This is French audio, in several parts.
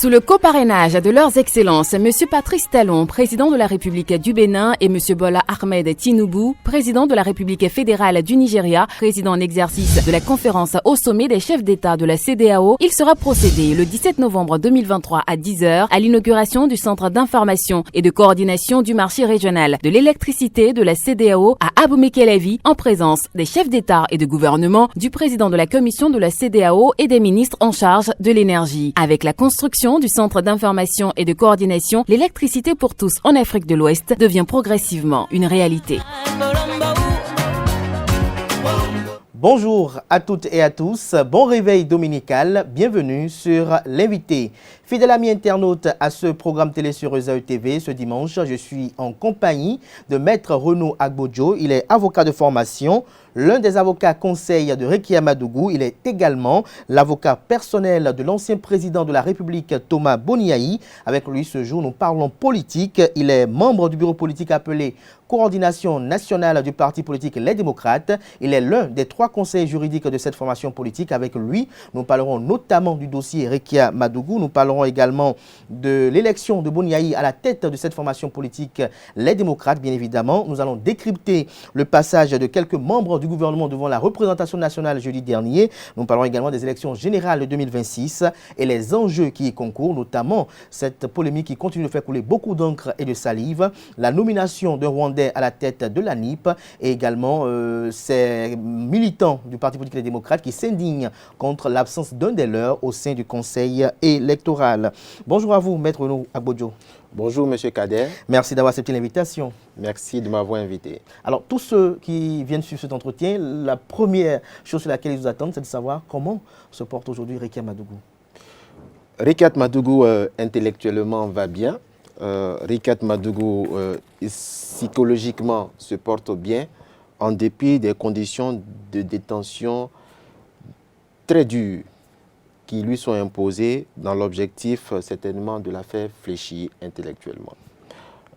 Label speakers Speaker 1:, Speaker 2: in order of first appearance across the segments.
Speaker 1: Sous le coparrainage de leurs excellences, M. Patrice Talon, président de la République du Bénin, et M. Bola Ahmed Tinubu, président de la République fédérale du Nigeria, président en exercice de la conférence au sommet des chefs d'État de la CEDEAO, il sera procédé le 17 novembre 2023 à 10h à l'inauguration du Centre d'information et de coordination du marché régional de l'électricité de la CEDEAO à Abou-Mekelevi, en présence des chefs d'État et de gouvernement, du président de la commission de la CEDEAO et des ministres en charge de l'énergie. Avec la construction du Centre d'information et de coordination, l'électricité pour tous en Afrique de l'Ouest devient progressivement une réalité.
Speaker 2: Bonjour à toutes et à tous, bon réveil dominical, bienvenue sur l'invité. Fidèle ami internaute à ce programme télé sur Esaü TV, ce dimanche, je suis en compagnie de Maître Renaud Agbodjo. Il est avocat de formation, l'un des avocats conseils de Rekia Madougou. Il est également l'avocat personnel de l'ancien président de la République, Thomas Boniaï. Avec lui, ce jour, nous parlons politique. Il est membre du bureau politique appelé Coordination nationale du parti politique Les Démocrates. Il est l'un des 3 conseillers juridiques de cette formation politique. Avec lui, nous parlerons notamment du dossier Rekia Madougou. Nous parlerons également de l'élection de Boniaï à la tête de cette formation politique Les Démocrates, bien évidemment. Nous allons décrypter le passage de quelques membres du gouvernement devant la représentation nationale jeudi dernier. Nous parlerons également des élections générales de 2026 et les enjeux qui y concourent, notamment cette polémique qui continue de faire couler beaucoup d'encre et de salive, la nomination d'un Rwandais à la tête de la NIP et également ces militants du Parti politique Les Démocrates qui s'indignent contre l'absence d'un des leurs au sein du Conseil électoral. Bonjour à vous, Maître Renaud Agbodjo.
Speaker 3: Bonjour, M. Kader.
Speaker 2: Merci d'avoir accepté l'invitation.
Speaker 3: Merci de m'avoir invité.
Speaker 2: Alors, tous ceux qui viennent suivre cet entretien, la première chose sur laquelle ils vous attendent, c'est de savoir comment se porte aujourd'hui Rekia Madougou.
Speaker 3: Rekia Madougou, intellectuellement, va bien. Rekia Madougou, psychologiquement, se porte bien, en dépit des conditions de détention très dures qui lui sont imposées dans l'objectif, certainement, de la faire fléchir intellectuellement.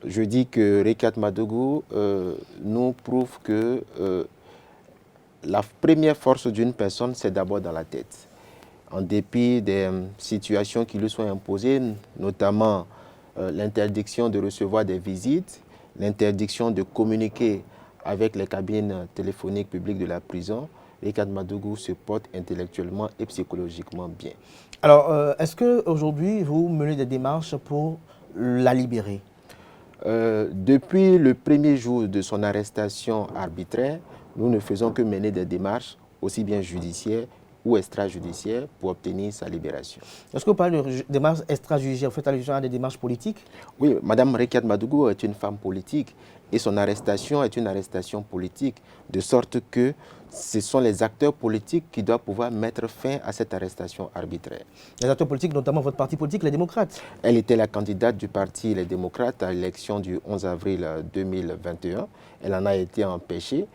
Speaker 3: Je dis que Rekia Madougou nous prouve que la première force d'une personne, c'est d'abord dans la tête. En dépit des situations qui lui sont imposées, notamment l'interdiction de recevoir des visites, l'interdiction de communiquer avec les cabines téléphoniques publiques de la prison, Rekia Madougou se porte intellectuellement et psychologiquement bien.
Speaker 2: Alors, est-ce qu'aujourd'hui, vous menez des démarches pour la libérer?
Speaker 3: Depuis le premier jour de son arrestation arbitraire, nous ne faisons que mener des démarches, aussi bien judiciaires ou extrajudiciaires, pour obtenir sa libération.
Speaker 2: Est-ce que vous parlez de démarches extrajudiciaires, vous faites allusion à des démarches politiques?
Speaker 3: Oui, Mme Rekia Madougou est une femme politique et son arrestation est une arrestation politique, de sorte que ce sont les acteurs politiques qui doivent pouvoir mettre fin à cette arrestation arbitraire.
Speaker 2: Les acteurs politiques, notamment votre parti politique, Les Démocrates?
Speaker 3: Elle était la candidate du parti Les Démocrates à l'élection du 11 avril 2021. Elle en a été empêchée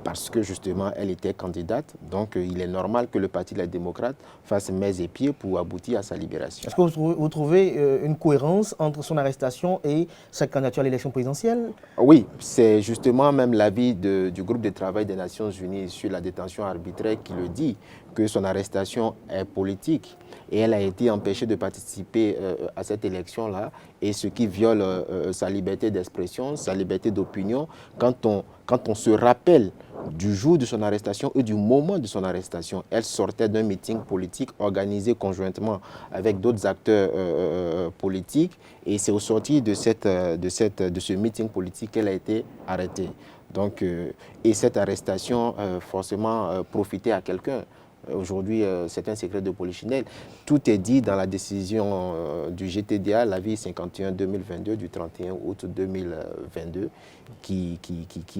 Speaker 3: parce que justement elle était candidate. Donc il est normal que le parti Les Démocrates fasse mains et pieds pour aboutir à sa libération.
Speaker 2: Est-ce que vous trouvez une cohérence entre son arrestation et sa candidature à l'élection présidentielle?
Speaker 3: Oui, c'est justement même l'avis du groupe de travail des Nations Unies sur la détention arbitraire qui le dit, que son arrestation est politique et elle a été empêchée de participer à cette élection-là, et ce qui viole sa liberté d'expression, sa liberté d'opinion. Quand on se rappelle du jour de son arrestation et du moment de son arrestation, elle sortait d'un meeting politique organisé conjointement avec d'autres acteurs politiques, et c'est au sortir de ce meeting politique qu'elle a été arrêtée. Donc, et cette arrestation forcément profitait à quelqu'un. Aujourd'hui, c'est un secret de polichinelle. Tout est dit dans la décision du GTDA, l'avis 51-2022 du 31 août 2022, qui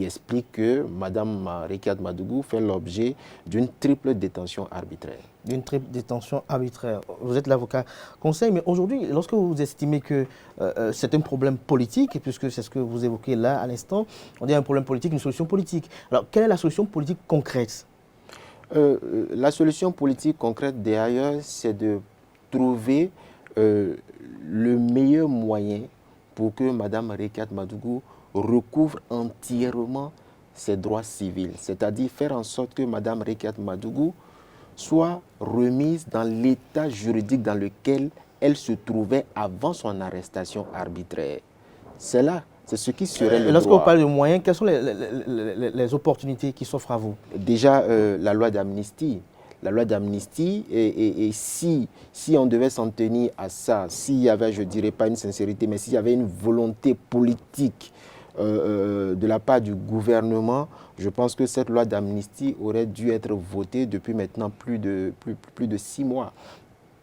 Speaker 3: explique que Mme Rekia Madougou fait l'objet d'une triple détention arbitraire.
Speaker 2: D'une triple détention arbitraire. Vous êtes l'avocat conseil, mais aujourd'hui, lorsque vous estimez que c'est un problème politique, puisque c'est ce que vous évoquez là à l'instant, on dit un problème politique, une solution politique. Alors, quelle est la solution politique concrète?
Speaker 3: La solution politique concrète derrière, c'est de trouver le meilleur moyen pour que Mme Rekia Madougou recouvre entièrement ses droits civils. C'est-à-dire faire en sorte que Mme Rekia Madougou soit remise dans l'état juridique dans lequel elle se trouvait avant son arrestation arbitraire. C'est là, c'est ce qui serait le
Speaker 2: Lorsque
Speaker 3: droit.
Speaker 2: vous parlez de moyens, quelles sont les opportunités qui s'offrent à vous?
Speaker 3: Déjà, la loi d'amnistie. La loi d'amnistie, et si on devait s'en tenir à ça, s'il y avait, je ne dirais pas une sincérité, mais s'il y avait une volonté politique de la part du gouvernement, je pense que cette loi d'amnistie aurait dû être votée depuis maintenant plus de 6 mois.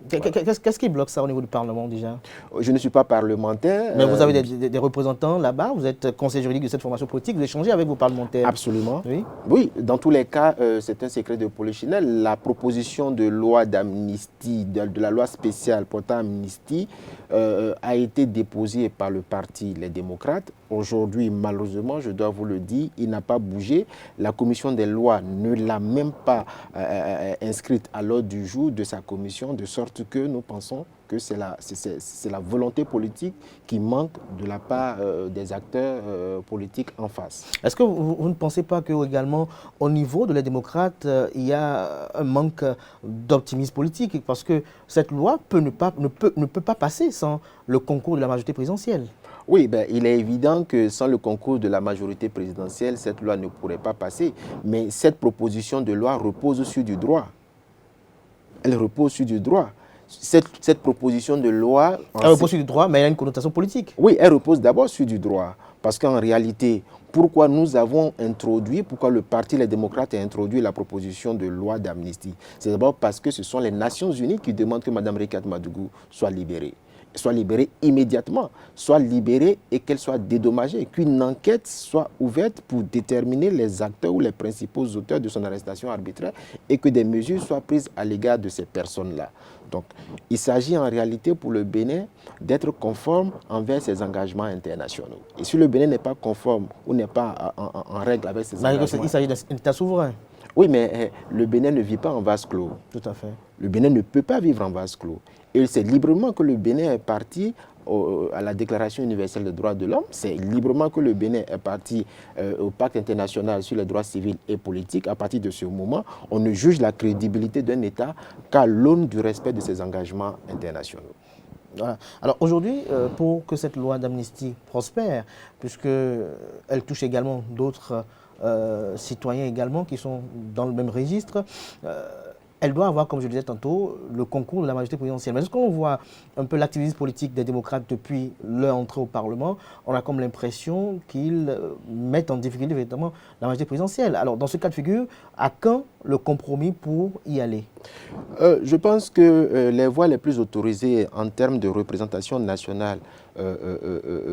Speaker 2: Qu'est-ce qui bloque ça au niveau du Parlement déjà?
Speaker 3: Je ne suis pas parlementaire.
Speaker 2: Mais vous avez des représentants là-bas, vous êtes conseiller juridique de cette formation politique, vous échangez avec vos parlementaires?
Speaker 3: Absolument.
Speaker 2: Oui.
Speaker 3: Oui, dans tous les cas, c'est un secret de polichinelle. La proposition de loi d'amnistie, de la loi spéciale portant amnistie, a été déposée par le parti Les Démocrates. Aujourd'hui, malheureusement, je dois vous le dire, il n'a pas bougé. La commission des lois ne l'a même pas inscrite à l'ordre du jour de sa commission, de sorte que nous pensons que c'est la volonté politique qui manque de la part des acteurs politiques en face.
Speaker 2: Est-ce que vous ne pensez pas que également au niveau de les démocrates, il y a un manque d'optimisme politique? Parce que cette loi ne peut pas passer sans le concours de la majorité présidentielle.
Speaker 3: Oui, il est évident que sans le concours de la majorité présidentielle, cette loi ne pourrait pas passer. Mais cette proposition de loi repose sur du droit. Elle repose sur du droit. Cette proposition de loi...
Speaker 2: Elle repose sur du droit, mais elle a une connotation politique.
Speaker 3: Oui, elle repose d'abord sur du droit. Parce qu'en réalité, pourquoi le Parti Les Démocrates a introduit la proposition de loi d'amnistie? C'est d'abord parce que ce sont les Nations Unies qui demandent que Mme Rekat Madougou soit libérée immédiatement, soit libérée et qu'elle soit dédommagée, qu'une enquête soit ouverte pour déterminer les acteurs ou les principaux auteurs de son arrestation arbitraire et que des mesures soient prises à l'égard de ces personnes-là. Donc, il s'agit en réalité pour le Bénin d'être conforme envers ses engagements internationaux. Et si le Bénin n'est pas conforme ou n'est pas en règle avec ses engagements...
Speaker 2: Il s'agit d'un État souverain.
Speaker 3: Oui, mais le Bénin ne vit pas en vase clos.
Speaker 2: Tout à fait.
Speaker 3: Le Bénin ne peut pas vivre en vase clos. Et c'est librement que le Bénin est parti à la Déclaration universelle des droits de l'homme. C'est librement que le Bénin est parti au Pacte international sur les droits civils et politiques. À partir de ce moment, on ne juge la crédibilité d'un État qu'à l'aune du respect de ses engagements internationaux.
Speaker 2: Voilà. Alors aujourd'hui, pour que cette loi d'amnistie prospère, puisqu'elle touche également d'autres citoyens également qui sont dans le même registre, elle doit avoir, comme je le disais tantôt, le concours de la majorité présidentielle. Mais lorsqu'on voit un peu l'activisme politique des démocrates depuis leur entrée au Parlement, on a comme l'impression qu'ils mettent en difficulté véritablement la majorité présidentielle. Alors, dans ce cas de figure, à quand le compromis pour y aller?
Speaker 3: Je pense que les voies les plus autorisées en termes de représentation nationale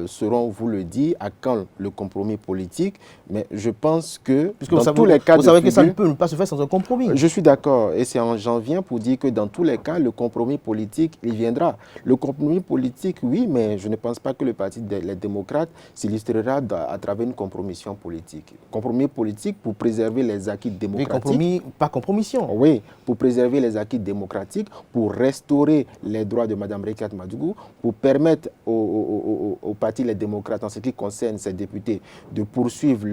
Speaker 3: seront, vous le dites, à quand le compromis politique. Mais je pense que tous les cas
Speaker 2: vous savez que ça ne peut pas se faire sans un compromis.
Speaker 3: Je suis d'accord. Et j'en viens pour dire que dans tous les cas, le compromis politique, il viendra. Le compromis politique, oui, mais je ne pense pas que le Parti des démocrates s'illustrera à travers une compromission politique. Compromis politique pour préserver les acquis démocratiques.
Speaker 2: Oui, compromis, pas compromission.
Speaker 3: Oui, pour préserver les acquis démocratiques, pour restaurer les droits de Mme Rekat Madougou, pour permettre au Parti Les Démocrates, en ce qui concerne ses députés, de poursuivre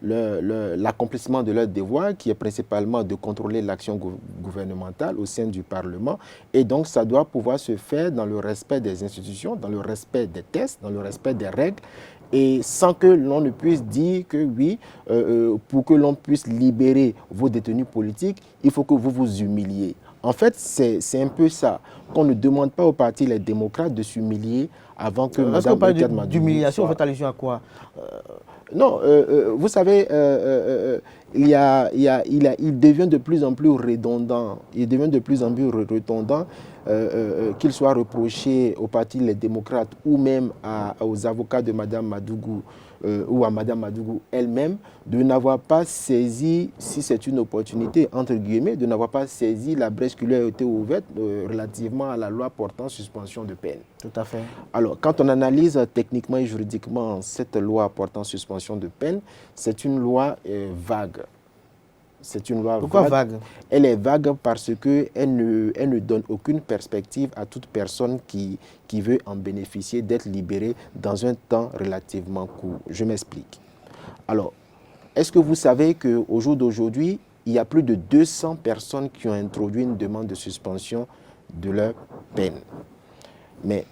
Speaker 3: l'accomplissement de leur devoir, qui est principalement de contrôler l'action gouvernementale au sein du Parlement. Et donc, ça doit pouvoir se faire dans le respect des institutions, dans le respect des tests, dans le respect des règles, et sans que l'on ne puisse dire que oui, pour que l'on puisse libérer vos détenus politiques, il faut que vous vous humiliez. En fait, c'est un peu ça, qu'on ne demande pas au Parti Les Démocrates de s'humilier avant que Mme Rekat Madougou...
Speaker 2: D'humiliation, vous faites allusion à quoi?
Speaker 3: Non, vous savez, il devient de plus en plus redondant. Il devient de plus en plus redondant qu'il soit reproché au Parti Les Démocrates ou même aux avocats de Mme Madougou ou à Mme Madougou elle-même de n'avoir pas saisi, si c'est une opportunité, entre guillemets, de n'avoir pas saisi la brèche qui lui a été ouverte relativement à la loi portant suspension de peine.
Speaker 2: Tout à fait.
Speaker 3: Alors, quand on analyse techniquement et juridiquement cette loi portant suspension de peine, c'est une loi vague. C'est une loi
Speaker 2: Pourquoi vague?
Speaker 3: Elle est vague parce qu'elle ne donne aucune perspective à toute personne qui veut en bénéficier d'être libérée dans un temps relativement court. Je m'explique. Alors, est-ce que vous savez qu'au jour d'aujourd'hui, il y a plus de 200 personnes qui ont introduit une demande de suspension de leur peine? Mais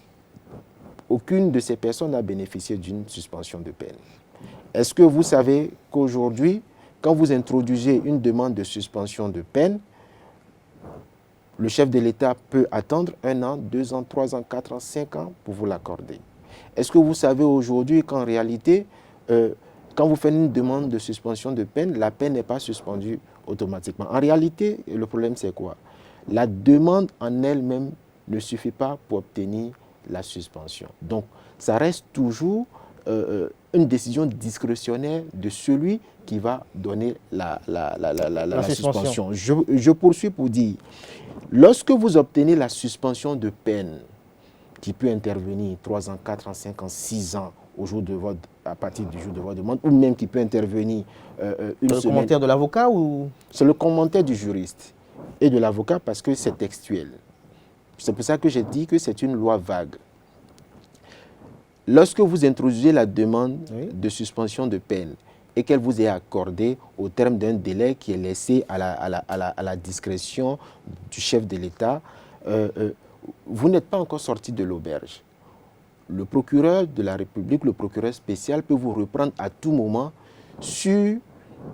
Speaker 3: aucune de ces personnes n'a bénéficié d'une suspension de peine. Est-ce que vous savez qu'aujourd'hui, quand vous introduisez une demande de suspension de peine, le chef de l'État peut attendre 1 an, 2 ans, 3 ans, 4 ans, 5 ans pour vous l'accorder? Est-ce que vous savez aujourd'hui qu'en réalité, quand vous faites une demande de suspension de peine, la peine n'est pas suspendue automatiquement? En réalité, le problème c'est quoi? La demande en elle-même ne suffit pas pour obtenir la suspension. Donc, ça reste toujours une décision discrétionnaire de celui qui va donner la suspension. Je poursuis pour dire, lorsque vous obtenez la suspension de peine, qui peut intervenir 3 ans, 4 ans, 5 ans, 6 ans à partir du jour de votre demande, ou même qui peut intervenir une semaine.
Speaker 2: Le commentaire de l'avocat ou...
Speaker 3: C'est le commentaire du juriste et de l'avocat parce que c'est textuel. C'est pour ça que j'ai dit que c'est une loi vague. Lorsque vous introduisez la demande de suspension de peine et qu'elle vous est accordée au terme d'un délai qui est laissé à la discrétion du chef de l'État, vous n'êtes pas encore sorti de l'auberge. Le procureur de la République, le procureur spécial, peut vous reprendre à tout moment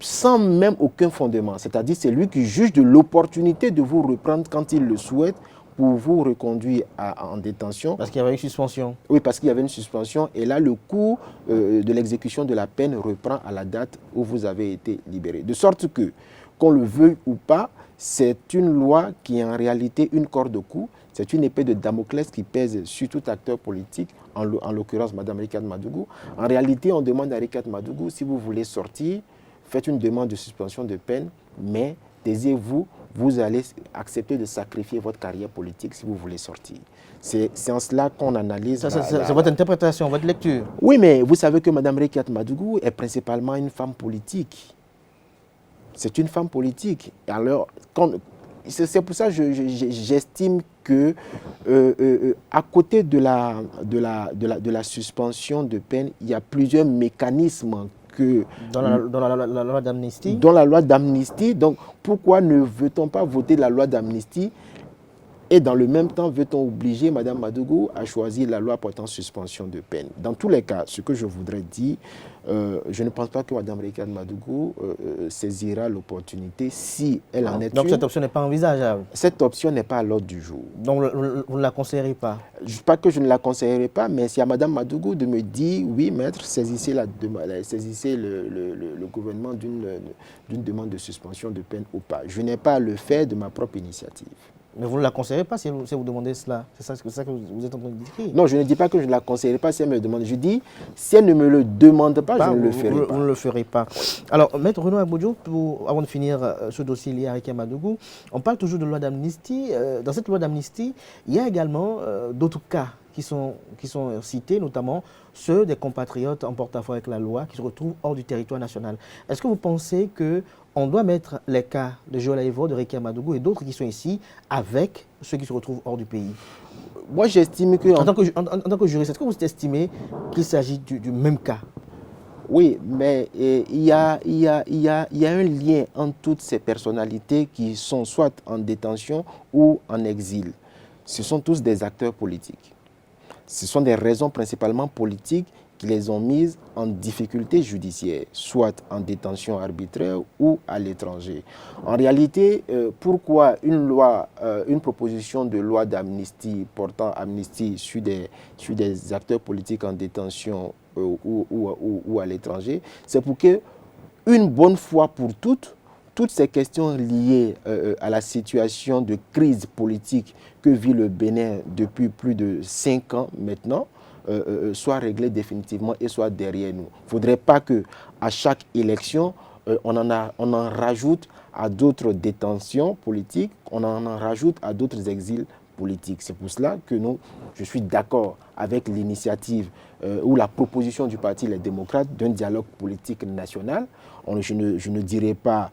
Speaker 3: sans même aucun fondement. C'est-à-dire c'est lui qui juge de l'opportunité de vous reprendre quand il le souhaite pour vous reconduire en détention.
Speaker 2: Parce qu'il y avait une suspension.
Speaker 3: Oui, parce qu'il y avait une suspension. Et là, le cours de l'exécution de la peine reprend à la date où vous avez été libéré. De sorte que, qu'on le veuille ou pas, c'est une loi qui est en réalité une corde au cou. C'est une épée de Damoclès qui pèse sur tout acteur politique, en l'occurrence Mme Ricard Madougou. En réalité, on demande à Ricard Madougou, si vous voulez sortir, faites une demande de suspension de peine, mais taisez-vous, vous allez accepter de sacrifier votre carrière politique si vous voulez sortir. C'est en cela qu'on analyse...
Speaker 2: C'est votre interprétation, votre lecture.
Speaker 3: Oui, mais vous savez que Mme Ricard Madougou est principalement une femme politique. C'est une femme politique. Alors, c'est pour ça que j'estime que à côté de la suspension de peine, il y a plusieurs mécanismes
Speaker 2: dans la loi d'amnistie.
Speaker 3: Dans la loi d'amnistie. Donc, pourquoi ne veut-on pas voter la loi d'amnistie et dans le même temps, veut-on obliger Mme Madougou à choisir la loi portant suspension de peine? Dans tous les cas, ce que je voudrais dire, je ne pense pas que Mme Ricard Madougou saisira l'opportunité si elle en est une.
Speaker 2: Donc cette option n'est pas envisageable?
Speaker 3: Cette option n'est pas à l'ordre du jour.
Speaker 2: Donc vous ne la conseillerez pas?
Speaker 3: Pas que je ne la conseillerais pas, mais c'est à Mme Madougou de me dire, oui maître, saisissez le gouvernement d'une demande de suspension de peine ou pas. Je n'ai pas à le faire de ma propre initiative.
Speaker 2: Mais vous ne la conseillerez pas si vous demandez cela? C'est ça que vous êtes en train de dire?
Speaker 3: Non, je ne dis pas que je ne la conseillerais pas si elle me le demande. Je dis, si elle ne me le demande pas, je ne le ferai pas.
Speaker 2: Vous ne le ferez pas. Alors, Maître Renaud Agbodjo, avant de finir ce dossier lié à Ricard Madougou, on parle toujours de loi d'amnistie. Dans cette loi d'amnistie, il y a également d'autres cas qui sont cités, notamment ceux des compatriotes en porte-à-faux avec la loi qui se retrouvent hors du territoire national. Est-ce que vous pensez qu'on doit mettre les cas de Joël Aïvo, de Ricard Madougou et d'autres qui sont ici avec ceux qui se retrouvent hors du pays?
Speaker 3: Moi, j'estime que...
Speaker 2: En tant que juriste, est-ce que vous estimez qu'il s'agit du même cas?
Speaker 3: Oui, mais il y a un lien entre toutes ces personnalités qui sont soit en détention ou en exil. Ce sont tous des acteurs politiques. Ce sont des raisons principalement politiques qui les ont mises en difficulté judiciaire, soit en détention arbitraire ou à l'étranger. En réalité, pourquoi une proposition de loi d'amnistie portant amnistie sur des acteurs politiques en détention ou à l'étranger? C'est pour que, une bonne fois pour toutes ces questions liées à la situation de crise politique que vit le Bénin depuis plus de 5 ans maintenant, soit réglées définitivement et soit derrière nous. Il ne faudrait pas qu'à chaque élection, on en rajoute à d'autres détentions politiques, on en rajoute à d'autres exils politiques. C'est pour cela que je suis d'accord avec l'initiative ou la proposition du Parti Les Démocrates d'un dialogue politique national. Je ne dirais pas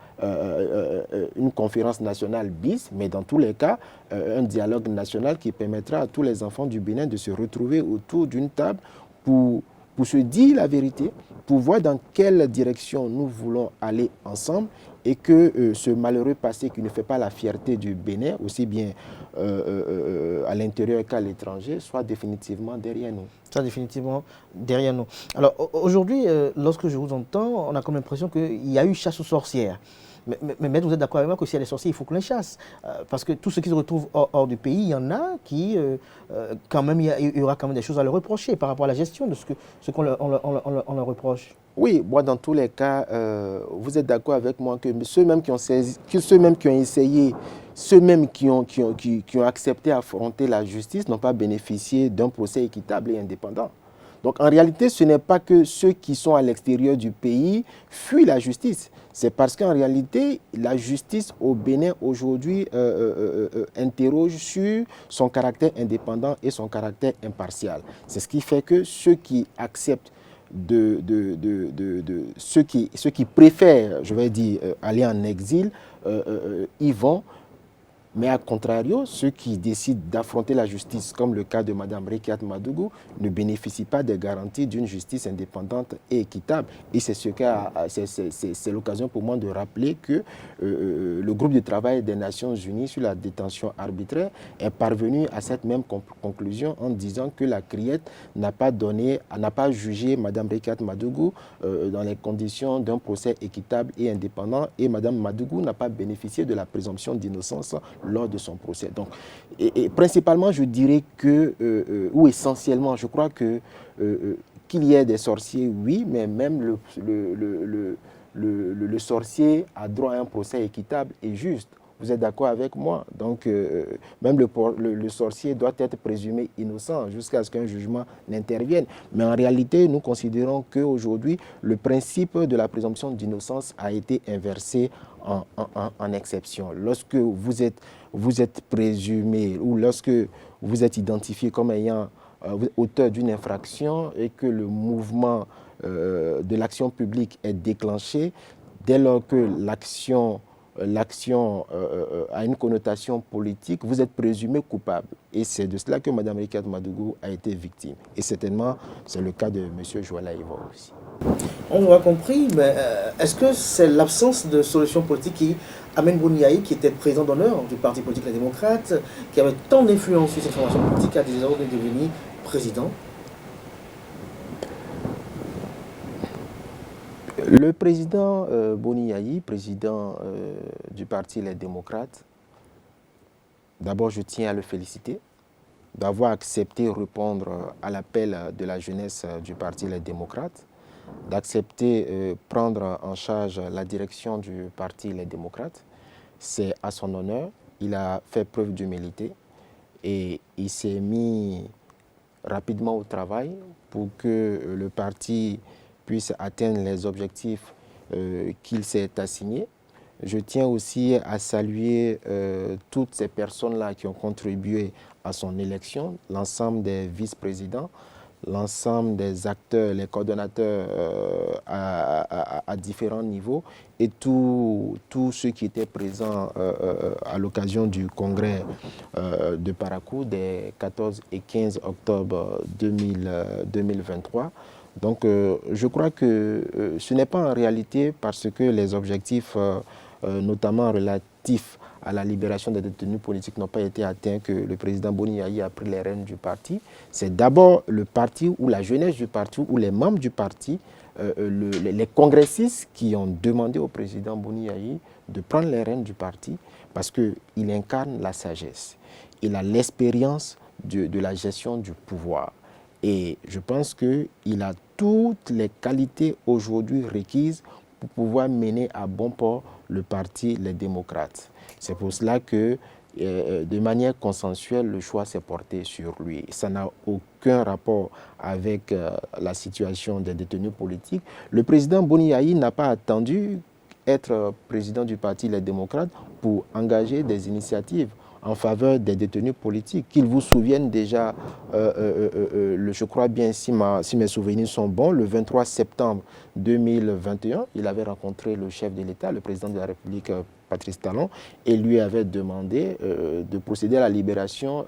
Speaker 3: une conférence nationale bis, mais dans tous les cas, un dialogue national qui permettra à tous les enfants du Bénin de se retrouver autour d'une table pour pour se dire la vérité, pour voir dans quelle direction nous voulons aller ensemble et que ce malheureux passé qui ne fait pas la fierté du Bénin, aussi bien à l'intérieur qu'à l'étranger, soit définitivement derrière nous.
Speaker 2: Soit définitivement derrière nous. Alors aujourd'hui, lorsque je vous entends, on a comme l'impression qu'il y a eu chasse aux sorcières. Mais vous êtes d'accord avec moi que s'il y a des sorciers, il faut qu'on les chasse. Parce que tout ce qui se retrouve hors du pays, il y en a qui, quand même, il y aura quand même des choses à leur reprocher par rapport à la gestion de ce qu'on leur reproche.
Speaker 3: Oui, moi, dans tous les cas, vous êtes d'accord avec moi que ceux-mêmes qui ont essayé, ceux-mêmes qui ont accepté affronter la justice n'ont pas bénéficié d'un procès équitable et indépendant. Donc, en réalité, ce n'est pas que ceux qui sont à l'extérieur du pays fuient la justice. C'est parce qu'en réalité, la justice au Bénin aujourd'hui interroge sur son caractère indépendant et son caractère impartial. C'est ce qui fait que ceux qui acceptent ceux qui préfèrent, je vais dire, aller en exil, y vont. Mais à contrario, ceux qui décident d'affronter la justice, comme le cas de Mme Rekiat Madougou, ne bénéficient pas des garanties d'une justice indépendante et équitable. Et c'est l'occasion pour moi de rappeler que le groupe de travail des Nations Unies sur la détention arbitraire est parvenu à cette même conclusion en disant que la CRIET n'a pas jugé Mme Rekiat Madougou dans les conditions d'un procès équitable et indépendant, et Mme Madougou n'a pas bénéficié de la présomption d'innocence lors de son procès. Donc, et principalement, je dirais que, ou essentiellement, je crois que qu'il y ait des sorciers, oui, mais même le sorcier a droit à un procès équitable et juste. Vous êtes d'accord avec moi? Donc, même le sorcier doit être présumé innocent jusqu'à ce qu'un jugement n'intervienne. Mais en réalité, nous considérons qu'aujourd'hui, le principe de la présomption d'innocence a été inversé en exception. Lorsque vous êtes présumé ou lorsque vous êtes identifié comme ayant auteur d'une infraction et que le mouvement de l'action publique est déclenché, dès lors que l'action a une connotation politique, vous êtes présumé coupable. Et c'est de cela que Mme Rekiat Madougou a été victime. Et certainement, c'est le cas de M. Joël Aïva aussi.
Speaker 2: On l'aura compris, mais est-ce que c'est l'absence de solution politique qui amène Boni Yayi, qui était président d'honneur du parti politique Les Démocrates, qui avait tant d'influence sur cette formation politique, à désormais devenir président?
Speaker 3: Le président Boni Yayi, président du parti Les Démocrates, d'abord je tiens à le féliciter d'avoir accepté de répondre à l'appel de la jeunesse du parti Les Démocrates, d'accepter prendre en charge la direction du parti Les Démocrates. C'est à son honneur, il a fait preuve d'humilité et il s'est mis rapidement au travail pour que le parti puisse atteindre les objectifs qu'il s'est assignés. Je tiens aussi à saluer toutes ces personnes-là qui ont contribué à son élection, l'ensemble des vice-présidents, l'ensemble des acteurs, les coordonnateurs à différents niveaux et tous ceux qui étaient présents à l'occasion du congrès de Parakou des 14 et 15 octobre 2023. Donc, je crois que ce n'est pas en réalité parce que les objectifs, notamment relatifs à la libération des détenus politiques, n'ont pas été atteints que le président Boni Yayi a pris les rênes du parti. C'est d'abord le parti ou la jeunesse du parti ou les membres du parti, les congressistes qui ont demandé au président Boni Yayi de prendre les rênes du parti parce qu'il incarne la sagesse. Il a l'expérience de la gestion du pouvoir. Et je pense qu'il a toutes les qualités aujourd'hui requises pour pouvoir mener à bon port le parti Les Démocrates. C'est pour cela que, de manière consensuelle, le choix s'est porté sur lui. Ça n'a aucun rapport avec la situation des détenus politiques. Le président Boni Yayi n'a pas attendu être président du parti Les Démocrates pour engager des initiatives en faveur des détenus politiques. Qu'ils vous souviennent déjà, je crois bien, si mes souvenirs sont bons, le 23 septembre 2021, il avait rencontré le chef de l'État, le président de la République, Patrice Talon, et lui avait demandé de procéder à la libération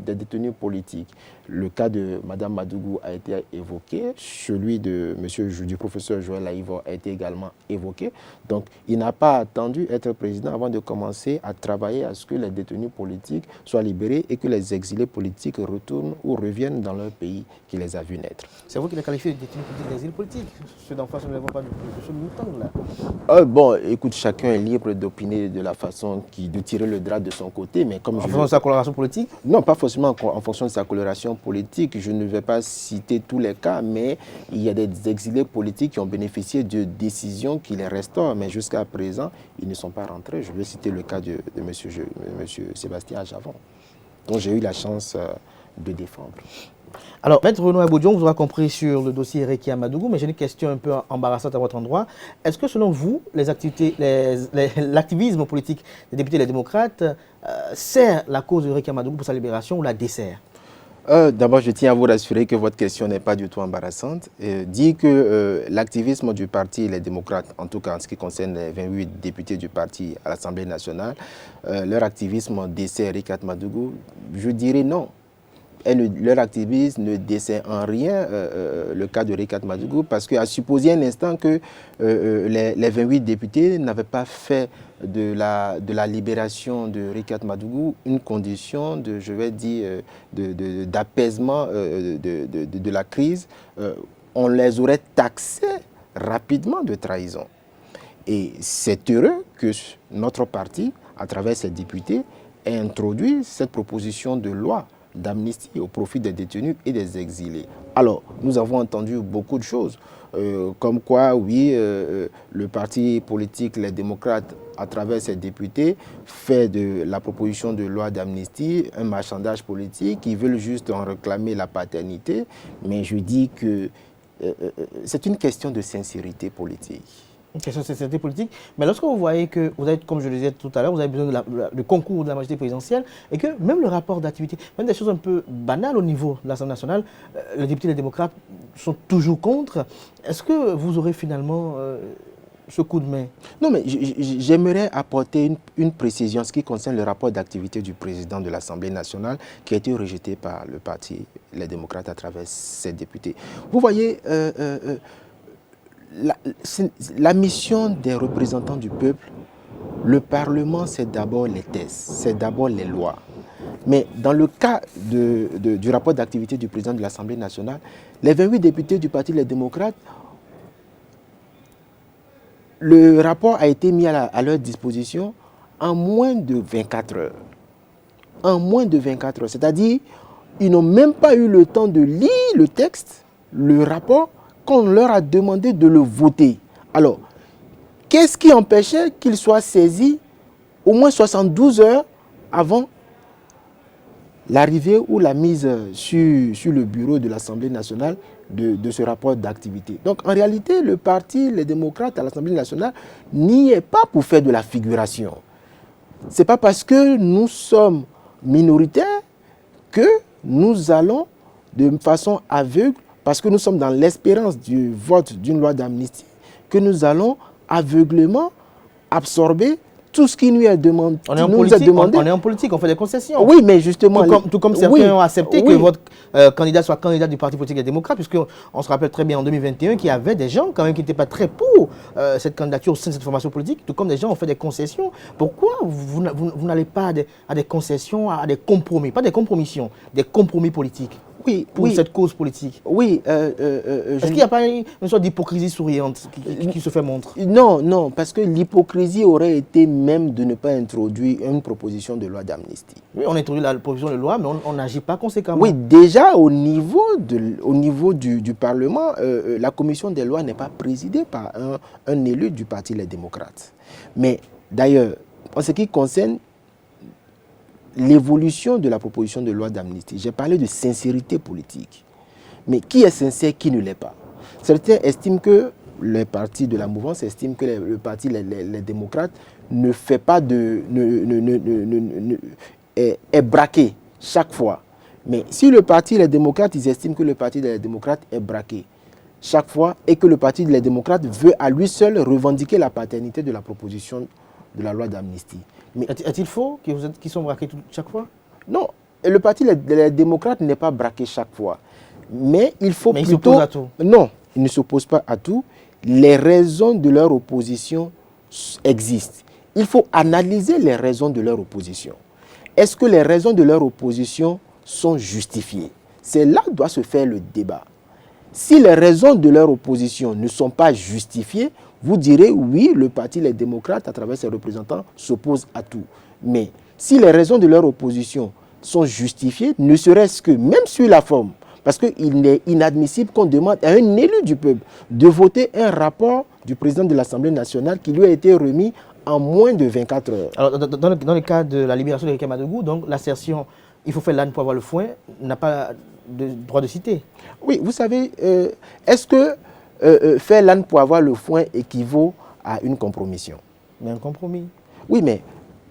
Speaker 3: des détenus politiques. Le cas de Mme Madougou a été évoqué, celui du professeur Joël Aïvo a été également évoqué. Donc, il n'a pas attendu être président avant de commencer à travailler à ce que les détenus politiques soient libérés et que les exilés politiques retournent ou reviennent dans leur pays qui les a vus naître.
Speaker 2: C'est vous qui les qualifiez de détenus politiques d'exil politique. Ceux d'en face ne les voient pas de ce montant là.
Speaker 3: Bon, écoute, chacun est libre d'opiner de la façon de tirer le drap de son côté, mais comme
Speaker 2: en fonction de sa coloration politique?
Speaker 3: Non, pas forcément en fonction de sa coloration politique. Je ne vais pas citer tous les cas, mais il y a des exilés politiques qui ont bénéficié de décisions qui les restaurent, mais jusqu'à présent, ils ne sont pas rentrés. Je vais citer le cas de monsieur Sébastien Ajavon, dont j'ai eu la chance de défendre.
Speaker 2: Alors, Maître Renaud Aboudion, vous aurez compris sur le dossier Rekia Madougou, mais j'ai une question un peu embarrassante à votre endroit. Est-ce que selon vous, l'activisme politique des députés et des démocrates sert la cause de Rekia Madougou pour sa libération ou la dessert?
Speaker 3: D'abord, je tiens à vous rassurer que votre question n'est pas du tout embarrassante. Dit que l'activisme du parti Les Démocrates, en tout cas en ce qui concerne les 28 députés du parti à l'Assemblée nationale, leur activisme dessert Rekia Madougou, je dirais non. Leur activisme ne dessert en rien le cas de Rekia Madougou, parce qu'à supposer un instant que les 28 députés n'avaient pas fait de la libération de Rekia Madougou une condition d'apaisement de la crise, on les aurait taxés rapidement de trahison. Et c'est heureux que notre parti, à travers ses députés, ait introduit cette proposition de loi d'amnistie au profit des détenus et des exilés. Alors, nous avons entendu beaucoup de choses, comme quoi, oui, le parti politique, les démocrates, à travers ses députés, fait de la proposition de loi d'amnistie un marchandage politique. Ils veulent juste en réclamer la paternité, mais je dis que c'est une question de sincérité politique.
Speaker 2: Une question de sincérité politique. Mais lorsque vous voyez que, vous avez, comme je le disais tout à l'heure, vous avez besoin du concours de la majorité présidentielle et que même le rapport d'activité, même des choses un peu banales au niveau de l'Assemblée nationale, les députés et les démocrates sont toujours contre. Est-ce que vous aurez finalement ce coup de main?
Speaker 3: Non, mais j'aimerais apporter une précision en ce qui concerne le rapport d'activité du président de l'Assemblée nationale qui a été rejeté par le parti Les Démocrates à travers ses députés. Vous voyez, la mission des représentants du peuple, le Parlement, c'est d'abord les textes, c'est d'abord les lois. Mais dans le cas du rapport d'activité du président de l'Assemblée nationale, les 28 députés du Parti Les Démocrates, le rapport a été mis à leur disposition en moins de 24 heures. En moins de 24 heures. C'est-à-dire, ils n'ont même pas eu le temps de lire le texte, le rapport, qu'on leur a demandé de le voter. Alors, qu'est-ce qui empêchait qu'ils soient saisis au moins 72 heures avant l'arrivée ou la mise sur le bureau de l'Assemblée nationale de ce rapport d'activité? Donc, en réalité, le parti, les démocrates à l'Assemblée nationale, n'y est pas pour faire de la figuration. Ce n'est pas parce que nous sommes minoritaires que nous allons de façon aveugle, parce que nous sommes dans l'espérance du vote d'une loi d'amnistie, que nous allons aveuglément absorber tout ce qui nous est demandé.
Speaker 2: On est en politique, on fait des concessions.
Speaker 3: Oui, mais justement...
Speaker 2: Tout comme certains ont accepté que votre candidat soit candidat du Parti politique des démocrates, puisqu'on se rappelle très bien en 2021 qu'il y avait des gens quand même qui n'étaient pas très pour cette candidature au sein de cette formation politique, tout comme des gens ont fait des concessions. Pourquoi vous n'allez pas à des concessions, à des compromis, pas des compromissions, des compromis politiques? Oui, pour cette cause politique.
Speaker 3: Oui.
Speaker 2: Est-ce qu'il n'y a pas une sorte d'hypocrisie souriante qui se fait montre?
Speaker 3: Non, non, parce que l'hypocrisie aurait été même de ne pas introduire une proposition de loi d'amnistie.
Speaker 2: Oui, on introduit la proposition de loi, mais on n'agit pas conséquemment.
Speaker 3: Oui, déjà au niveau du Parlement, la commission des lois n'est pas présidée par un élu du Parti Les Démocrates. Mais d'ailleurs, en ce qui concerne l'évolution de la proposition de loi d'amnistie, j'ai parlé de sincérité politique. Mais qui est sincère, qui ne l'est pas? Certains estiment que les partis de la mouvance estiment que le parti les démocrates ne fait pas est braqué chaque fois. Mais si le parti les démocrates, ils estiment que le parti des démocrates est braqué, chaque fois et que le Parti des démocrates veut à lui seul revendiquer la paternité de la proposition de la loi d'amnistie.
Speaker 2: Mais est-il faux qu'ils sont braqués chaque fois?
Speaker 3: Non, et le Parti des démocrates n'est pas braqué chaque fois. Mais il faut
Speaker 2: mais
Speaker 3: plutôt...
Speaker 2: ils s'opposent à tout.
Speaker 3: Non, ils ne s'opposent pas à tout. Les raisons de leur opposition existent. Il faut analyser les raisons de leur opposition. Est-ce que les raisons de leur opposition sont justifiées? C'est là que doit se faire le débat. Si les raisons de leur opposition ne sont pas justifiées, vous direz oui, le Parti les démocrates, à travers ses représentants, s'oppose à tout. Mais si les raisons de leur opposition sont justifiées, ne serait-ce que, même sur la forme, parce qu'il n'est inadmissible qu'on demande à un élu du peuple de voter un rapport du président de l'Assemblée nationale qui lui a été remis en moins de 24 heures.
Speaker 2: Alors, dans le cas de la libération d'Eric Madougou, donc l'assertion « il faut faire l'âne pour avoir le foin » n'a pas de droit de citer.
Speaker 3: Oui, vous savez, est-ce que faire l'âne pour avoir le foin équivaut à une compromission?
Speaker 2: Mais un compromis.
Speaker 3: Oui, mais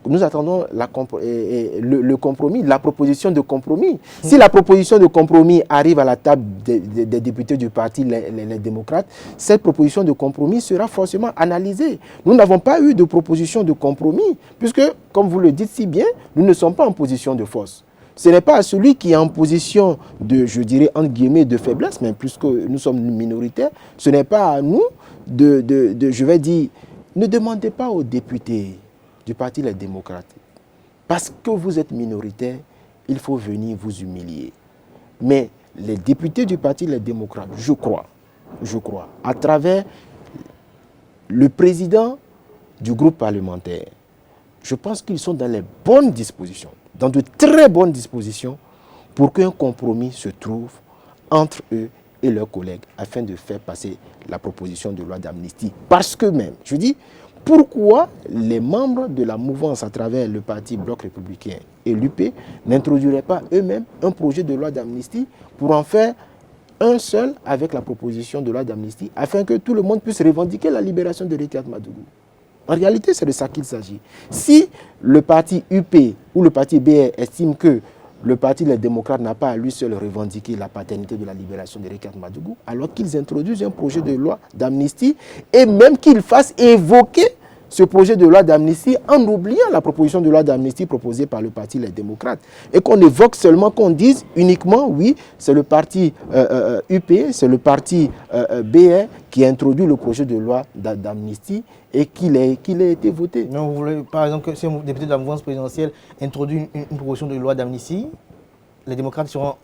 Speaker 3: nous attendons le compromis, la proposition de compromis. Si la proposition de compromis arrive à la table des députés du parti, les démocrates, cette proposition de compromis sera forcément analysée. Nous n'avons pas eu de proposition de compromis, puisque, comme vous le dites si bien, nous ne sommes pas en position de force. Ce n'est pas à celui qui est en position de, je dirais, entre guillemets, de faiblesse, mais puisque nous sommes minoritaires, ce n'est pas à nous je vais dire, ne demandez pas aux députés du Parti les démocrates. Parce que vous êtes minoritaire, il faut venir vous humilier. Mais les députés du Parti les démocrates, je crois, à travers le président du groupe parlementaire, je pense qu'ils sont dans les bonnes dispositions, dans de très bonnes dispositions, pour qu'un compromis se trouve entre eux et leurs collègues, afin de faire passer la proposition de loi d'amnistie. Parce que même, je dis, pourquoi les membres de la mouvance à travers le parti Bloc républicain et l'UP n'introduiraient pas eux-mêmes un projet de loi d'amnistie pour en faire un seul avec la proposition de loi d'amnistie, afin que tout le monde puisse revendiquer la libération de Eric Madougou? En réalité, c'est de ça qu'il s'agit. Si le parti UP ou le parti BR estime que le Parti des démocrates n'a pas à lui seul revendiqué la paternité de la libération d'Eric Madougou, alors qu'ils introduisent un projet de loi d'amnistie et même qu'ils fassent évoquer ce projet de loi d'amnistie en oubliant la proposition de loi d'amnistie proposée par le Parti des démocrates. Et qu'on évoque seulement, qu'on dise uniquement, oui, c'est le parti UP, c'est le parti BR qui a introduit le projet de loi d'amnistie et qu'il ait été voté.
Speaker 2: Non, vous voulez, par exemple, que si un député de la mouvance présidentielle introduit une proposition de loi d'amnistie, les démocrates seront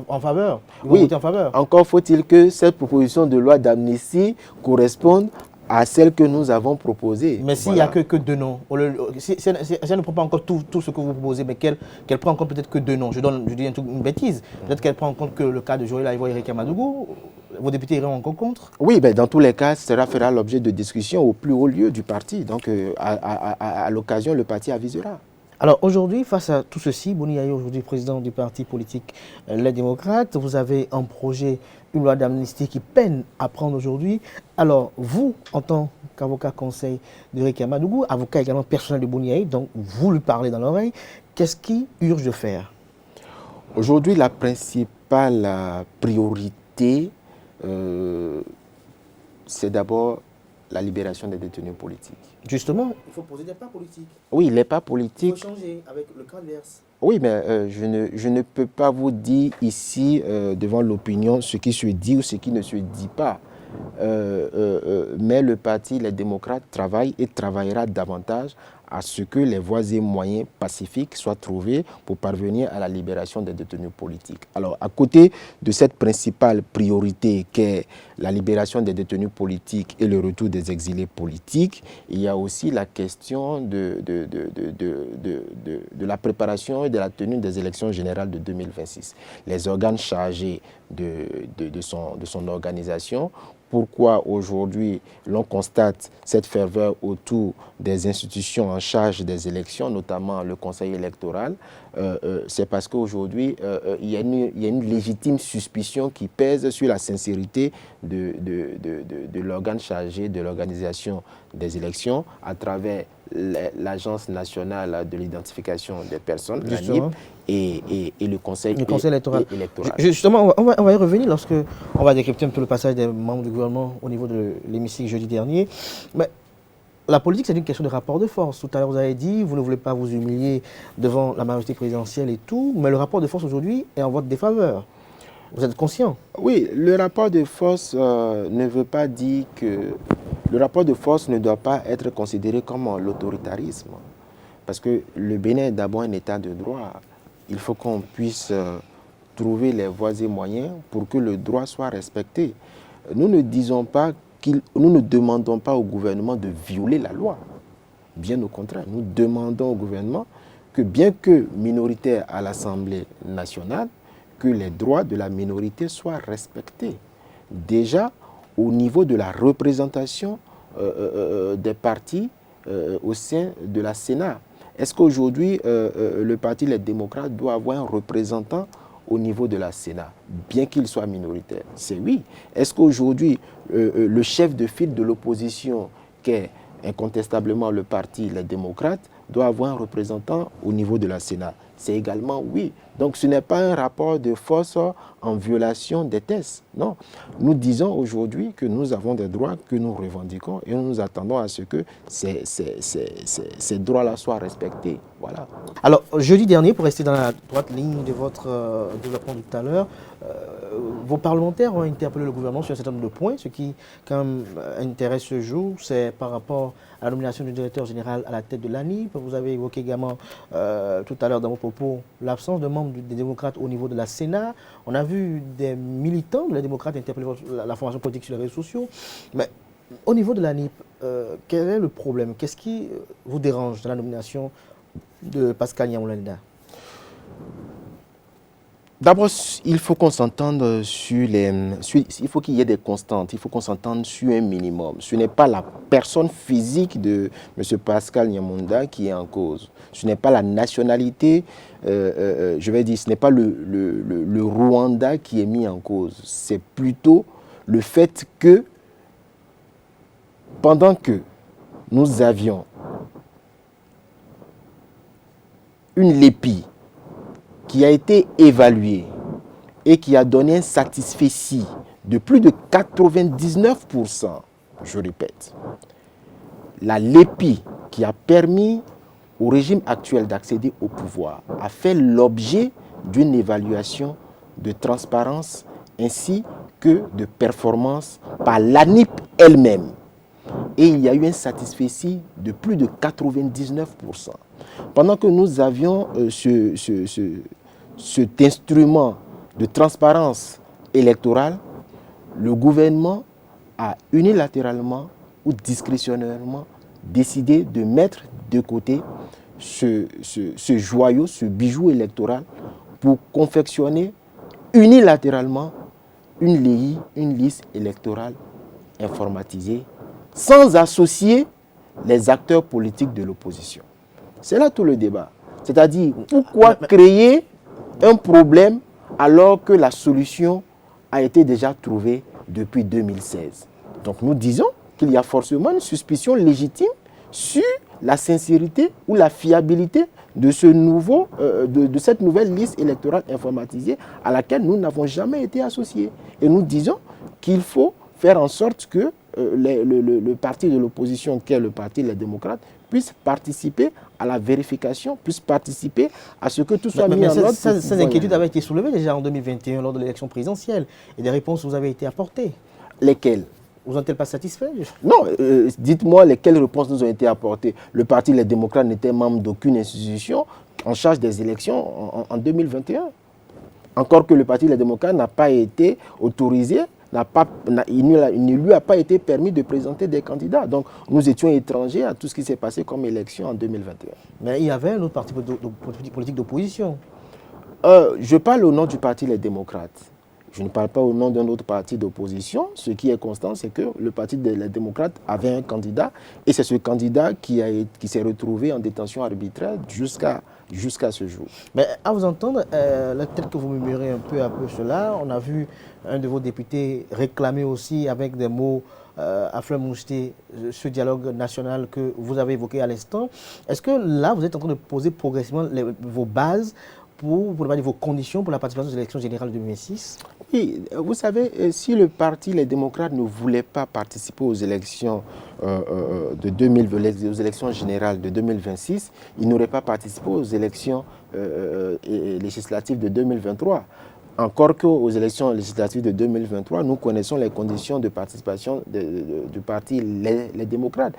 Speaker 2: en faveur, ils vont voter en faveur. Encore
Speaker 3: faut-il que cette proposition de loi d'amnistie corresponde à celle que nous avons proposée.
Speaker 2: Mais s'il n'y a que deux noms, si elle ne prend pas encore tout ce que vous proposez, mais qu'elle prend en compte peut-être que deux noms, je dis une bêtise, peut-être qu'elle prend en compte que le cas de Joël Aïvo et Eric Madougou, vos députés iront encore contre?
Speaker 3: Oui, ben, dans tous les cas, cela fera l'objet de discussion au plus haut lieu du parti. Donc, à l'occasion, le parti avisera.
Speaker 2: Alors aujourd'hui, face à tout ceci, Boni Yaye, aujourd'hui président du parti politique Les Démocrates, vous avez un projet, une loi d'amnistie qui peine à prendre aujourd'hui. Alors vous, en tant qu'avocat conseil d'Eric Madougou, avocat également personnel de Boni Yaye, donc vous lui parlez dans l'oreille, qu'est-ce qui urge de faire?
Speaker 3: Aujourd'hui, la principale priorité, c'est d'abord la libération des détenus politiques.
Speaker 2: Justement, il faut poser des pas politiques.
Speaker 3: Oui, les pas politiques.
Speaker 2: Il faut changer avec le camp adverse.
Speaker 3: Oui, mais je ne peux pas vous dire ici, devant l'opinion, ce qui se dit ou ce qui ne se dit pas. Mais le parti, les démocrates, travaille et travaillera davantage à ce que les voies et moyens pacifiques soient trouvés pour parvenir à la libération des détenus politiques. Alors, à côté de cette principale priorité qu'est la libération des détenus politiques et le retour des exilés politiques, il y a aussi la question de la préparation et de la tenue des élections générales de 2026. Les organes chargés de son organisation. Pourquoi aujourd'hui l'on constate cette ferveur autour des institutions en charge des élections, notamment le Conseil électoral? C'est parce qu'aujourd'hui, il y a une légitime suspicion qui pèse sur la sincérité de l'organe chargé de l'organisation des élections à travers l'Agence nationale de l'identification des personnes, la
Speaker 2: Justement.
Speaker 3: NIP, et le Conseil
Speaker 2: électoral.
Speaker 3: électoral.
Speaker 2: Justement, on va y revenir lorsque on va décrypter un peu le passage des membres du gouvernement au niveau de l'hémicycle jeudi dernier. Mais la politique, c'est une question de rapport de force. Tout à l'heure, vous avez dit, vous ne voulez pas vous humilier devant la majorité présidentielle et tout, mais le rapport de force aujourd'hui est en votre défaveur. Vous êtes conscient?
Speaker 3: Oui, le rapport de force ne veut pas dire que... Le rapport de force ne doit pas être considéré comme l'autoritarisme. Parce que le Bénin est d'abord un état de droit. Il faut qu'on puisse trouver les voies et moyens pour que le droit soit respecté. Nous ne disons pas nous ne demandons pas au gouvernement de violer la loi. Bien au contraire, nous demandons au gouvernement que, bien que minoritaire à l'Assemblée nationale, que les droits de la minorité soient respectés. Déjà, au niveau de la représentation des partis au sein de la Sénat. Est-ce qu'aujourd'hui, le parti Les Démocrates doit avoir un représentant au niveau de la Sénat, bien qu'il soit minoritaire? C'est oui. Est-ce qu'aujourd'hui, le chef de file de l'opposition, qui est incontestablement le parti Les Démocrates, doit avoir un représentant au niveau de la Sénat? C'est également oui. Donc ce n'est pas un rapport de force en violation des tests. Non. Nous disons aujourd'hui que nous avons des droits que nous revendiquons et nous attendons à ce que ces droits-là soient respectés. Voilà.
Speaker 2: Alors, jeudi dernier, pour rester dans la droite ligne de votre développement de tout à l'heure, vos parlementaires ont interpellé le gouvernement sur un certain nombre de points. Ce qui quand même intéresse ce jour, c'est par rapport à la nomination du directeur général à la tête de l'ANIP. Vous avez évoqué également tout à l'heure dans vos propos l'absence de membres des démocrates au niveau de la Sénat. On a vu des militants de la démocrate interpeller la formation politique sur les réseaux sociaux. Mais au niveau de l'ANIP, quel est le problème? Qu'est-ce qui vous dérange dans la nomination de Pascal Nyamoulandida?
Speaker 3: D'abord, il faut qu'on s'entende il faut qu'il y ait des constantes, il faut qu'on s'entende sur un minimum. Ce n'est pas la personne physique de M. Pascal Nyamunda qui est en cause. Ce n'est pas la nationalité, je vais dire, ce n'est pas le Rwanda qui est mis en cause. C'est plutôt le fait que, pendant que nous avions une LEPI qui a été évaluée et qui a donné un satisfecit de plus de 99%, je répète, la LEPI qui a permis au régime actuel d'accéder au pouvoir a fait l'objet d'une évaluation de transparence ainsi que de performance par l'ANIP elle-même. Et il y a eu un satisfecit de plus de 99%. Pendant que nous avions cet instrument de transparence électorale, le gouvernement a unilatéralement ou discrétionnairement décidé de mettre de côté ce joyau, ce bijou électoral pour confectionner unilatéralement une LEI, une liste électorale informatisée, sans associer les acteurs politiques de l'opposition. C'est là tout le débat. C'est-à-dire, pourquoi créer un problème alors que la solution a été déjà trouvée depuis 2016? Donc nous disons qu'il y a forcément une suspicion légitime sur la sincérité ou la fiabilité de cette nouvelle liste électorale informatisée à laquelle nous n'avons jamais été associés. Et nous disons qu'il faut faire en sorte que le parti de l'opposition, qui est le parti Les Démocrates, puisse participer à la vérification, puisse participer à ce que tout soit mis en ordre.
Speaker 2: Ces inquiétudes avaient été soulevées déjà en 2021 lors de l'élection présidentielle et des réponses vous avaient été apportées.
Speaker 3: Lesquelles?
Speaker 2: Vous n'êtes pas satisfait?
Speaker 3: Non, dites-moi lesquelles réponses nous ont été apportées. Le parti Les Démocrates n'était membre d'aucune institution en charge des élections en 2021. Encore que le parti Les Démocrates n'a pas été autorisé, il ne lui a pas été permis de présenter des candidats. Donc nous étions étrangers à tout ce qui s'est passé comme élection en 2021.
Speaker 2: Mais il y avait un autre parti politique d'opposition.
Speaker 3: Je parle au nom du parti Les Démocrates. Je ne parle pas au nom d'un autre parti d'opposition. Ce qui est constant, c'est que le parti des démocrates avait un candidat et c'est ce candidat qui s'est retrouvé en détention arbitraire jusqu'à ce jour.
Speaker 2: Mais à vous entendre, peut-être que vous murmurez un peu cela, on a vu un de vos députés réclamer aussi avec des mots à Fleur Mousté, ce dialogue national que vous avez évoqué à l'instant, est-ce que là, vous êtes en train de poser progressivement vos bases pour ne pas dire vos conditions pour la participation aux élections générales de 2006?
Speaker 3: Oui, vous savez, si le parti, les démocrates, ne voulaient pas participer aux élections aux élections générales de 2026, ils n'auraient pas participé aux élections législatives de 2023. Encore qu'aux élections législatives de 2023, nous connaissons les conditions de participation du parti les démocrates.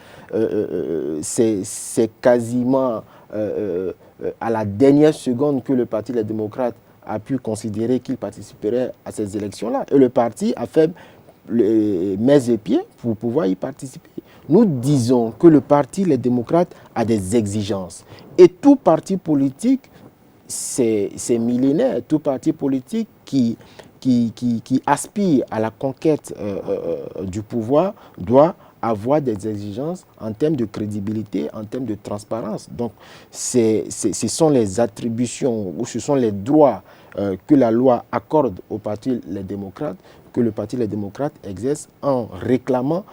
Speaker 3: C'est quasiment à la dernière seconde que le parti les démocrates a pu considérer qu'il participerait à ces élections-là. Et le parti a fait mains et pieds pour pouvoir y participer. Nous disons que le parti les démocrates a des exigences. Et tout parti politique, c'est millénaire, tout parti politique qui aspire à la conquête du pouvoir doit avoir des exigences en termes de crédibilité, en termes de transparence. Donc, ce sont les attributions ou ce sont les droits que la loi accorde au parti les démocrates, que le parti les démocrates exerce en réclamant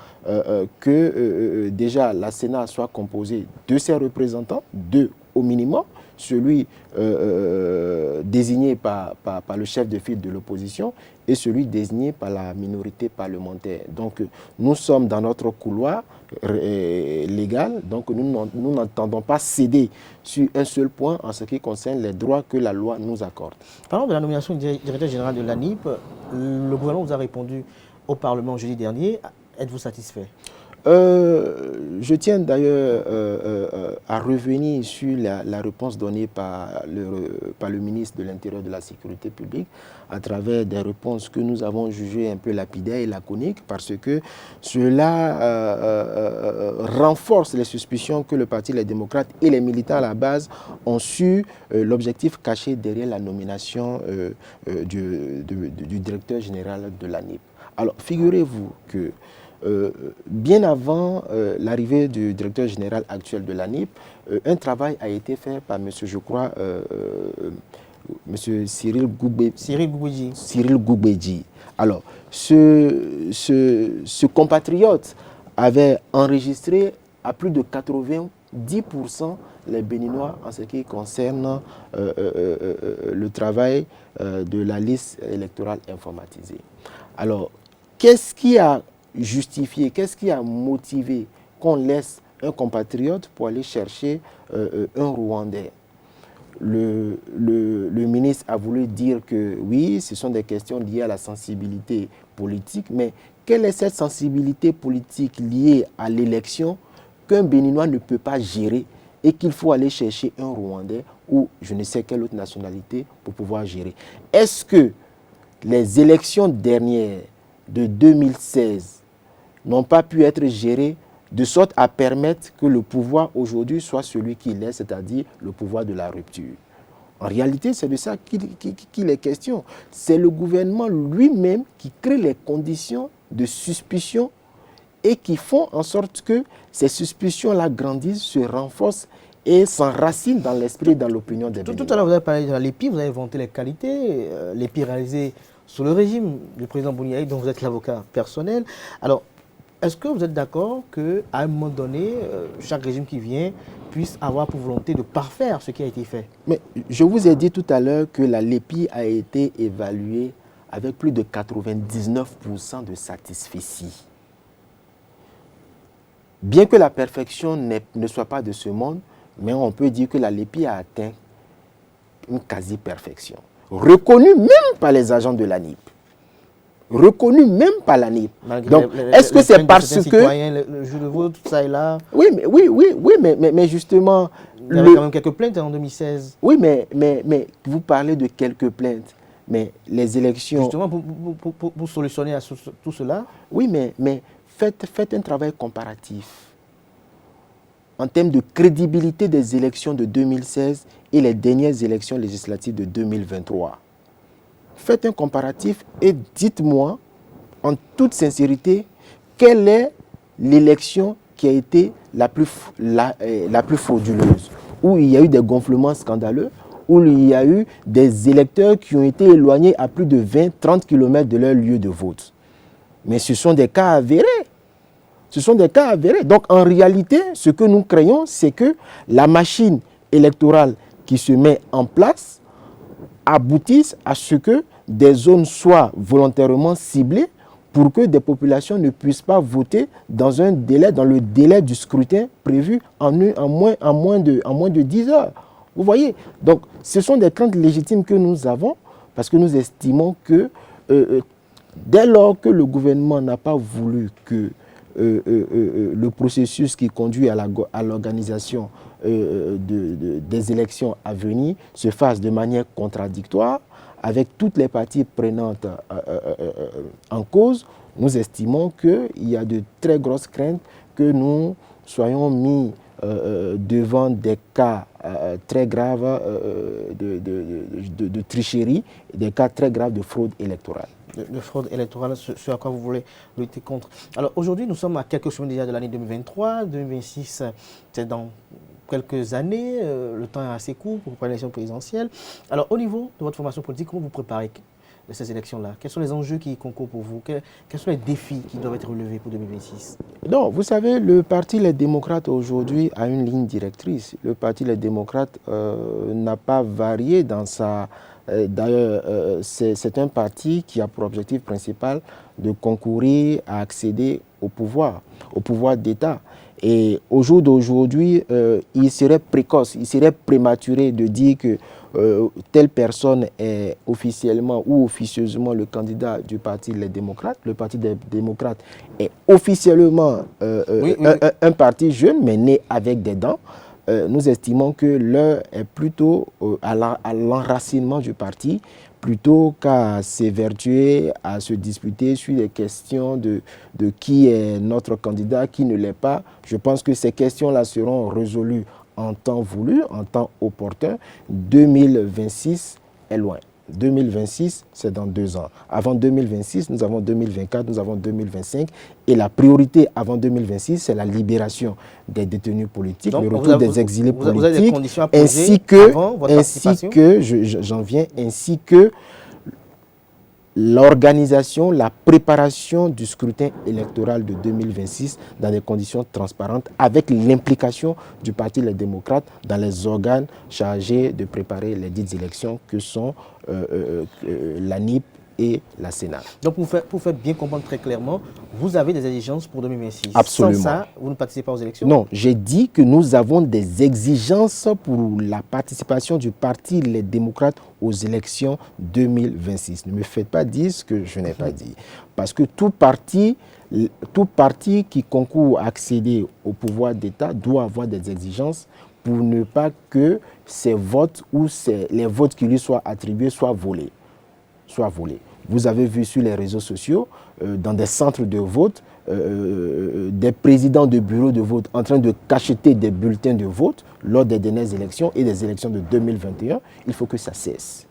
Speaker 3: que déjà la Sénat soit composée de ses représentants, 2 au minimum, celui désigné par le chef de file de l'opposition et celui désigné par la minorité parlementaire. Donc nous sommes dans notre couloir légal, donc nous n'entendons pas céder sur un seul point en ce qui concerne les droits que la loi nous accorde.
Speaker 2: Parlons de la nomination du directeur général de l'ANIP. Le gouvernement vous a répondu au Parlement jeudi dernier. Êtes-vous satisfait?
Speaker 3: Je tiens d'ailleurs à revenir sur la réponse donnée par le ministre de l'Intérieur et de la Sécurité publique à travers des réponses que nous avons jugées un peu lapidaires et laconiques parce que cela renforce les suspicions que le Parti Les Démocrates et les militants à la base ont su l'objectif caché derrière la nomination du directeur général de l'ANIP. Alors, figurez-vous que bien avant l'arrivée du directeur général actuel de l'ANIP, un travail a été fait par M. Cyril Goubedji. Alors, ce compatriote avait enregistré à plus de 90% les Béninois en ce qui concerne le travail de la liste électorale informatisée. Alors, qu'est-ce qui a justifié, qu'est-ce qui a motivé qu'on laisse un compatriote pour aller chercher un Rwandais? Le ministre a voulu dire que oui, ce sont des questions liées à la sensibilité politique, mais quelle est cette sensibilité politique liée à l'élection qu'un Béninois ne peut pas gérer et qu'il faut aller chercher un Rwandais ou je ne sais quelle autre nationalité pour pouvoir gérer? Est-ce que les élections dernières de 2016 n'ont pas pu être gérées de sorte à permettre que le pouvoir aujourd'hui soit celui qu'il est, c'est-à-dire le pouvoir de la rupture? En réalité, c'est de ça qu'il est question. C'est le gouvernement lui-même qui crée les conditions de suspicion et qui font en sorte que ces suspicions-là grandissent, se renforcent et s'enracinent dans l'esprit et dans l'opinion des Béninois.
Speaker 2: Tout à l'heure, vous avez parlé de l'EPI, vous avez vanté les qualités, l'EPI réalisé sous le régime du président Bouniaï, dont vous êtes l'avocat personnel. Alors, est-ce que vous êtes d'accord qu'à un moment donné, chaque régime qui vient puisse avoir pour volonté de parfaire ce qui a été fait?
Speaker 3: Mais je vous ai dit tout à l'heure que la LEPI a été évaluée avec plus de 99% de satisfecit. Bien que la perfection ne soit pas de ce monde, mais on peut dire que la LEPI a atteint une quasi-perfection. Reconnue même par les agents de l'ANIP. Reconnu même par l'ANIP. Donc, est-ce que c'est parce que...
Speaker 2: Le jeu de vote, tout ça est là.
Speaker 3: Oui, mais justement...
Speaker 2: Il y avait quand même quelques plaintes en 2016.
Speaker 3: Oui, mais vous parlez de quelques plaintes. Mais les élections...
Speaker 2: Justement, pour solutionner tout cela.
Speaker 3: Oui, mais faites un travail comparatif. En termes de crédibilité des élections de 2016 et les dernières élections législatives de 2023. Faites un comparatif et dites-moi, en toute sincérité, quelle est l'élection qui a été la plus frauduleuse, où il y a eu des gonflements scandaleux, où il y a eu des électeurs qui ont été éloignés à plus de 20-30 km de leur lieu de vote. Mais ce sont des cas avérés. Ce sont des cas avérés. Donc en réalité, ce que nous craignons, c'est que la machine électorale qui se met en place aboutisse à ce que des zones soient volontairement ciblées pour que des populations ne puissent pas voter dans le délai du scrutin prévu en moins de 10 heures. Vous voyez? Donc, ce sont des craintes légitimes que nous avons parce que nous estimons que dès lors que le gouvernement n'a pas voulu que le processus qui conduit à l'organisation des élections à venir se fasse de manière contradictoire, avec toutes les parties prenantes en cause, nous estimons qu'il y a de très grosses craintes que nous soyons mis devant des cas très graves de tricherie, des cas très graves de fraude électorale.
Speaker 2: De fraude électorale, ce à quoi vous voulez lutter contre. Alors aujourd'hui, nous sommes à quelques semaines déjà de l'année 2023. 2026, c'est dans quelques années. Le temps est assez court pour préparer l'élection présidentielle. Alors au niveau de votre formation politique, comment vous préparez de ces élections-là? Quels sont les enjeux qui concourent pour vous? Quels sont les défis qui doivent être relevés pour 2026?
Speaker 3: Non, vous savez, le Parti Les Démocrates aujourd'hui a une ligne directrice. Le Parti Les Démocrates n'a pas varié dans sa... D'ailleurs, c'est un parti qui a pour objectif principal de concourir à accéder au pouvoir d'État. Et au jour d'aujourd'hui, il serait précoce, il serait prématuré de dire que telle personne est officiellement ou officieusement le candidat du Parti Les Démocrates. Le Parti des Démocrates est officiellement un parti jeune, mais né avec des dents. Nous estimons que l'heure est plutôt à l'enracinement du parti, plutôt qu'à s'évertuer, à se disputer sur les questions de qui est notre candidat, qui ne l'est pas. Je pense que ces questions-là seront résolues en temps voulu, en temps opportun. 2026 est loin. 2026, c'est dans 2 ans. Avant 2026, nous avons 2024, nous avons 2025. Et la priorité avant 2026, c'est la libération des détenus politiques, donc, le retour des exilés politiques,
Speaker 2: avez des conditions à poser
Speaker 3: ainsi que l'organisation, la préparation du scrutin électoral de 2026 dans des conditions transparentes avec l'implication du Parti Les Démocrates dans les organes chargés de préparer les dites élections que sont la NIP et la Sénat.
Speaker 2: Donc pour faire bien comprendre très clairement, vous avez des exigences pour 2026.
Speaker 3: Absolument.
Speaker 2: Sans ça, vous ne participez pas aux élections?
Speaker 3: Non, j'ai dit que nous avons des exigences pour la participation du Parti Les Démocrates aux élections 2026. Ne me faites pas dire ce que je n'ai pas dit. Parce que tout parti qui concourt à accéder au pouvoir d'État doit avoir des exigences pour ne pas que ses votes ou les votes qui lui soient attribués soient volés. Vous avez vu sur les réseaux sociaux, dans des centres de vote, des présidents de bureaux de vote en train de cacheter des bulletins de vote lors des dernières élections et des élections de 2021. Il faut que ça cesse.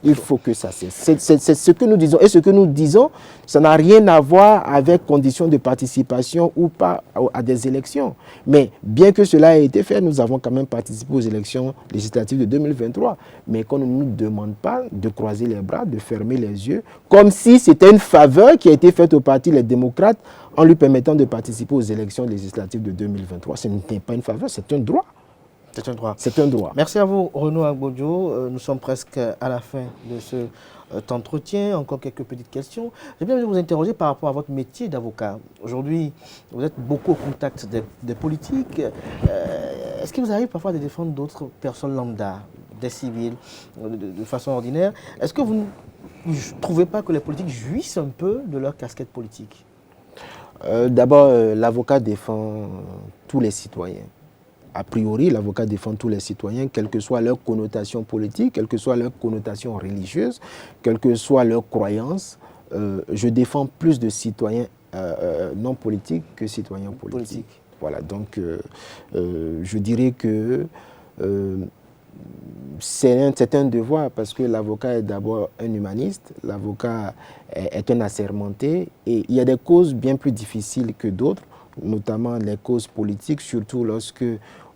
Speaker 3: Il faut que ça cesse. C'est ce que nous disons. Et ce que nous disons, ça n'a rien à voir avec conditions de participation ou pas à des élections. Mais bien que cela ait été fait, nous avons quand même participé aux élections législatives de 2023. Mais qu'on ne nous demande pas de croiser les bras, de fermer les yeux, comme si c'était une faveur qui a été faite au Parti Les Démocrates en lui permettant de participer aux élections législatives de 2023. Ce n'est pas une faveur, c'est un droit.
Speaker 2: C'est un droit.
Speaker 3: C'est un droit.
Speaker 2: Merci à vous, Renaud Agbodjo. Nous sommes presque à la fin de cet entretien. Encore quelques petites questions. J'ai bien voulu vous interroger par rapport à votre métier d'avocat. Aujourd'hui, vous êtes beaucoup au contact des politiques. Est-ce qu'il vous arrive parfois de défendre d'autres personnes lambda, des civils, de façon ordinaire? Est-ce que vous ne trouvez pas que les politiques jouissent un peu de leur casquette politique?
Speaker 3: D'abord, l'avocat défend tous les citoyens. A priori, l'avocat défend tous les citoyens, quelle que soit leur connotation politique, quelle que soit leur connotation religieuse, quelle que soit leur croyance. Je défends plus de citoyens non politiques que citoyens politiques. Voilà, donc je dirais que c'est un devoir parce que l'avocat est d'abord un humaniste, l'avocat est un assermenté et il y a des causes bien plus difficiles que d'autres, notamment les causes politiques, surtout lorsque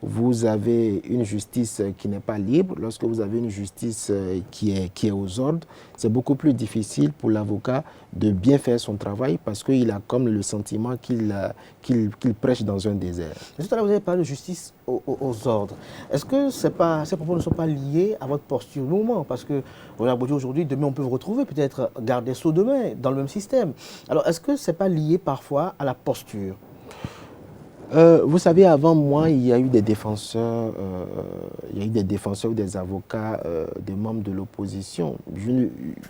Speaker 3: vous avez une justice qui n'est pas libre, lorsque vous avez une justice qui est aux ordres, c'est beaucoup plus difficile pour l'avocat de bien faire son travail parce qu'il a comme le sentiment qu'il prêche dans un désert.
Speaker 2: Tout à l'heure, vous avez parlé de justice aux ordres. Est-ce que ces propos ne sont pas liés à votre posture du moment? Parce que aujourd'hui, demain, on peut vous retrouver, peut-être garde des sceaux demain, dans le même système. Alors, est-ce que ce n'est pas lié parfois à la posture?
Speaker 3: Vous savez, avant moi, il y a eu des défenseurs, ou des avocats, des membres de l'opposition.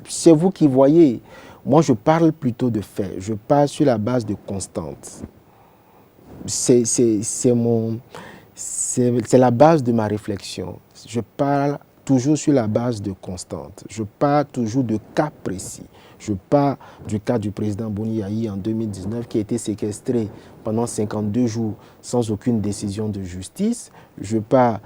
Speaker 3: C'est vous qui voyez. Moi, je parle plutôt de faits. Je parle sur la base de constantes. C'est la base de ma réflexion. Je parle toujours sur la base de constantes. Je parle toujours de cas précis. Je parle du cas du président Boni Yayi en 2019 qui a été séquestré pendant 52 jours sans aucune décision de justice. Je parle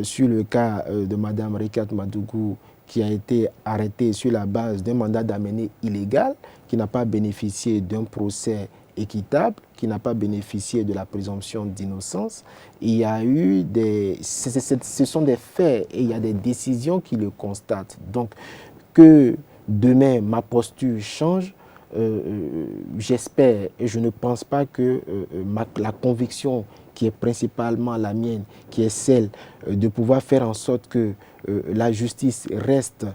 Speaker 3: sur le cas de Mme Rikat Madougou qui a été arrêtée sur la base d'un mandat d'amener illégal, qui n'a pas bénéficié d'un procès équitable, qui n'a pas bénéficié de la présomption d'innocence. Il y a eu ce sont des faits et il y a des décisions qui le constatent. Donc, que demain, ma posture change, j'espère et je ne pense pas que la conviction qui est principalement la mienne, qui est celle de pouvoir faire en sorte que la justice reste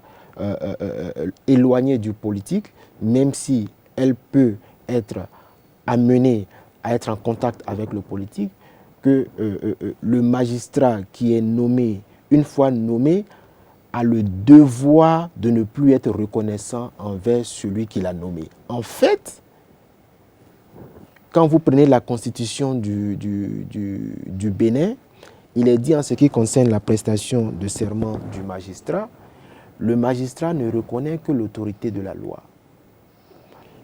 Speaker 3: éloignée du politique, même si elle peut être amenée à être en contact avec le politique, que le magistrat qui est nommé, une fois nommé, a le devoir de ne plus être reconnaissant envers celui qui l'a nommé. En fait, quand vous prenez la constitution du Bénin, il est dit en ce qui concerne la prestation de serment du magistrat, le magistrat ne reconnaît que l'autorité de la loi.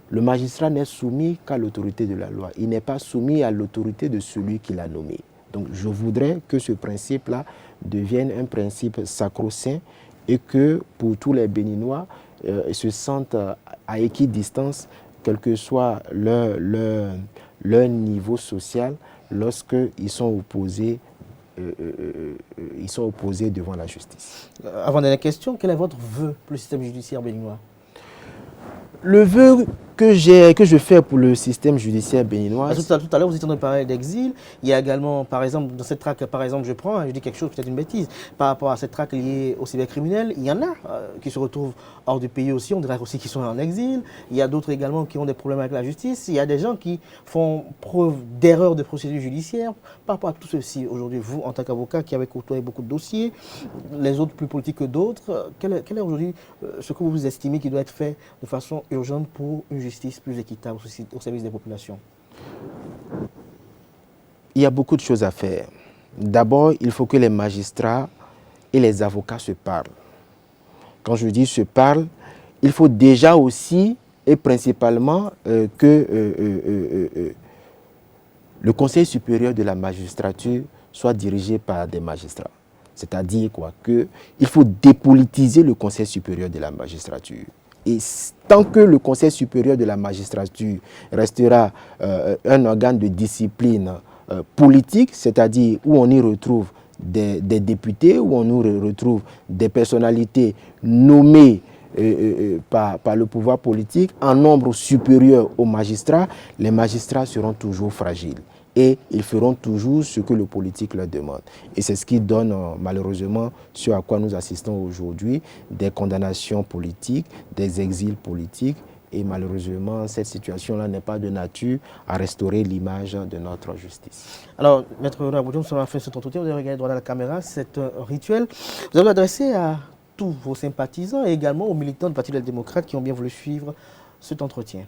Speaker 3: Le magistrat n'est soumis qu'à l'autorité de la loi. Il n'est pas soumis à l'autorité de celui qui l'a nommé. Donc je voudrais que ce principe-là devienne un principe sacro-saint et que pour tous les Béninois se sentent à équidistance, quel que soit leur niveau social, lorsqu'ils sont opposés devant la justice.
Speaker 2: Avant-dernière question, quel est votre vœu pour le système judiciaire béninois?
Speaker 3: Le vœu que je fais pour le système judiciaire béninois...
Speaker 2: Tout à l'heure, vous étiez en train de parler d'exil. Il y a également, par exemple, dans cette traque, par exemple, je dis quelque chose, peut-être une bêtise, par rapport à cette traque liée au cybercriminel, il y en a qui se retrouvent hors du pays aussi, on dirait aussi qu'ils sont en exil. Il y a d'autres également qui ont des problèmes avec la justice. Il y a des gens qui font preuve d'erreur de procédure judiciaire. Par rapport à tout ceci, aujourd'hui, vous, en tant qu'avocat qui avez côtoyé beaucoup de dossiers, les autres plus politiques que d'autres, quel est aujourd'hui ce que vous estimez qui doit être fait de façon urgente pour une justice plus équitable au service des populations?
Speaker 3: Il y a beaucoup de choses à faire. D'abord, il faut que les magistrats et les avocats se parlent. Quand je dis se parlent, il faut déjà aussi et principalement que le Conseil supérieur de la magistrature soit dirigé par des magistrats. C'est-à-dire quoi? Il faut dépolitiser le Conseil supérieur de la magistrature. Et tant que le Conseil supérieur de la magistrature restera un organe de discipline politique, c'est-à-dire où on y retrouve des députés, où on y retrouve des personnalités nommées par le pouvoir politique en nombre supérieur aux magistrats, les magistrats seront toujours fragiles. Et ils feront toujours ce que le politique leur demande. Et c'est ce qui donne malheureusement ce à quoi nous assistons aujourd'hui, des condamnations politiques, des exils politiques. Et malheureusement, cette situation-là n'est pas de nature à restaurer l'image de notre justice.
Speaker 2: Alors, Maître Raboudjoum, nous avons fait cet entretien, vous avez regardé droit à la caméra, c'est un rituel. Vous avez adressé à tous vos sympathisants et également aux militants du Parti des démocrates qui ont bien voulu suivre cet entretien.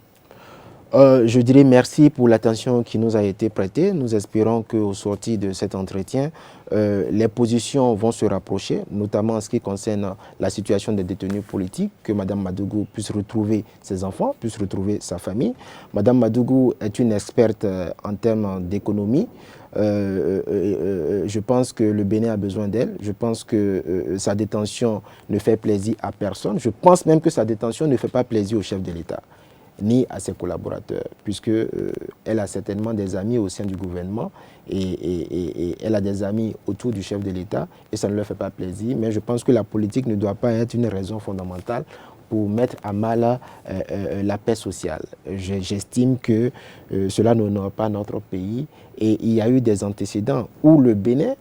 Speaker 3: Je dirais merci pour l'attention qui nous a été prêtée. Nous espérons qu'au sortir de cet entretien, les positions vont se rapprocher, notamment en ce qui concerne la situation des détenus politiques, que Mme Madougou puisse retrouver ses enfants, puisse retrouver sa famille. Mme Madougou est une experte en termes d'économie. Je pense que le Bénin a besoin d'elle. Je pense que sa détention ne fait plaisir à personne. Je pense même que sa détention ne fait pas plaisir au chef de l'État. ni à ses collaborateurs, puisque elle a certainement des amis au sein du gouvernement et elle a des amis autour du chef de l'État et ça ne leur fait pas plaisir. Mais je pense que la politique ne doit pas être une raison fondamentale pour mettre à mal la paix sociale. J'estime que cela n'honore pas notre pays et il y a eu des antécédents où le Bénin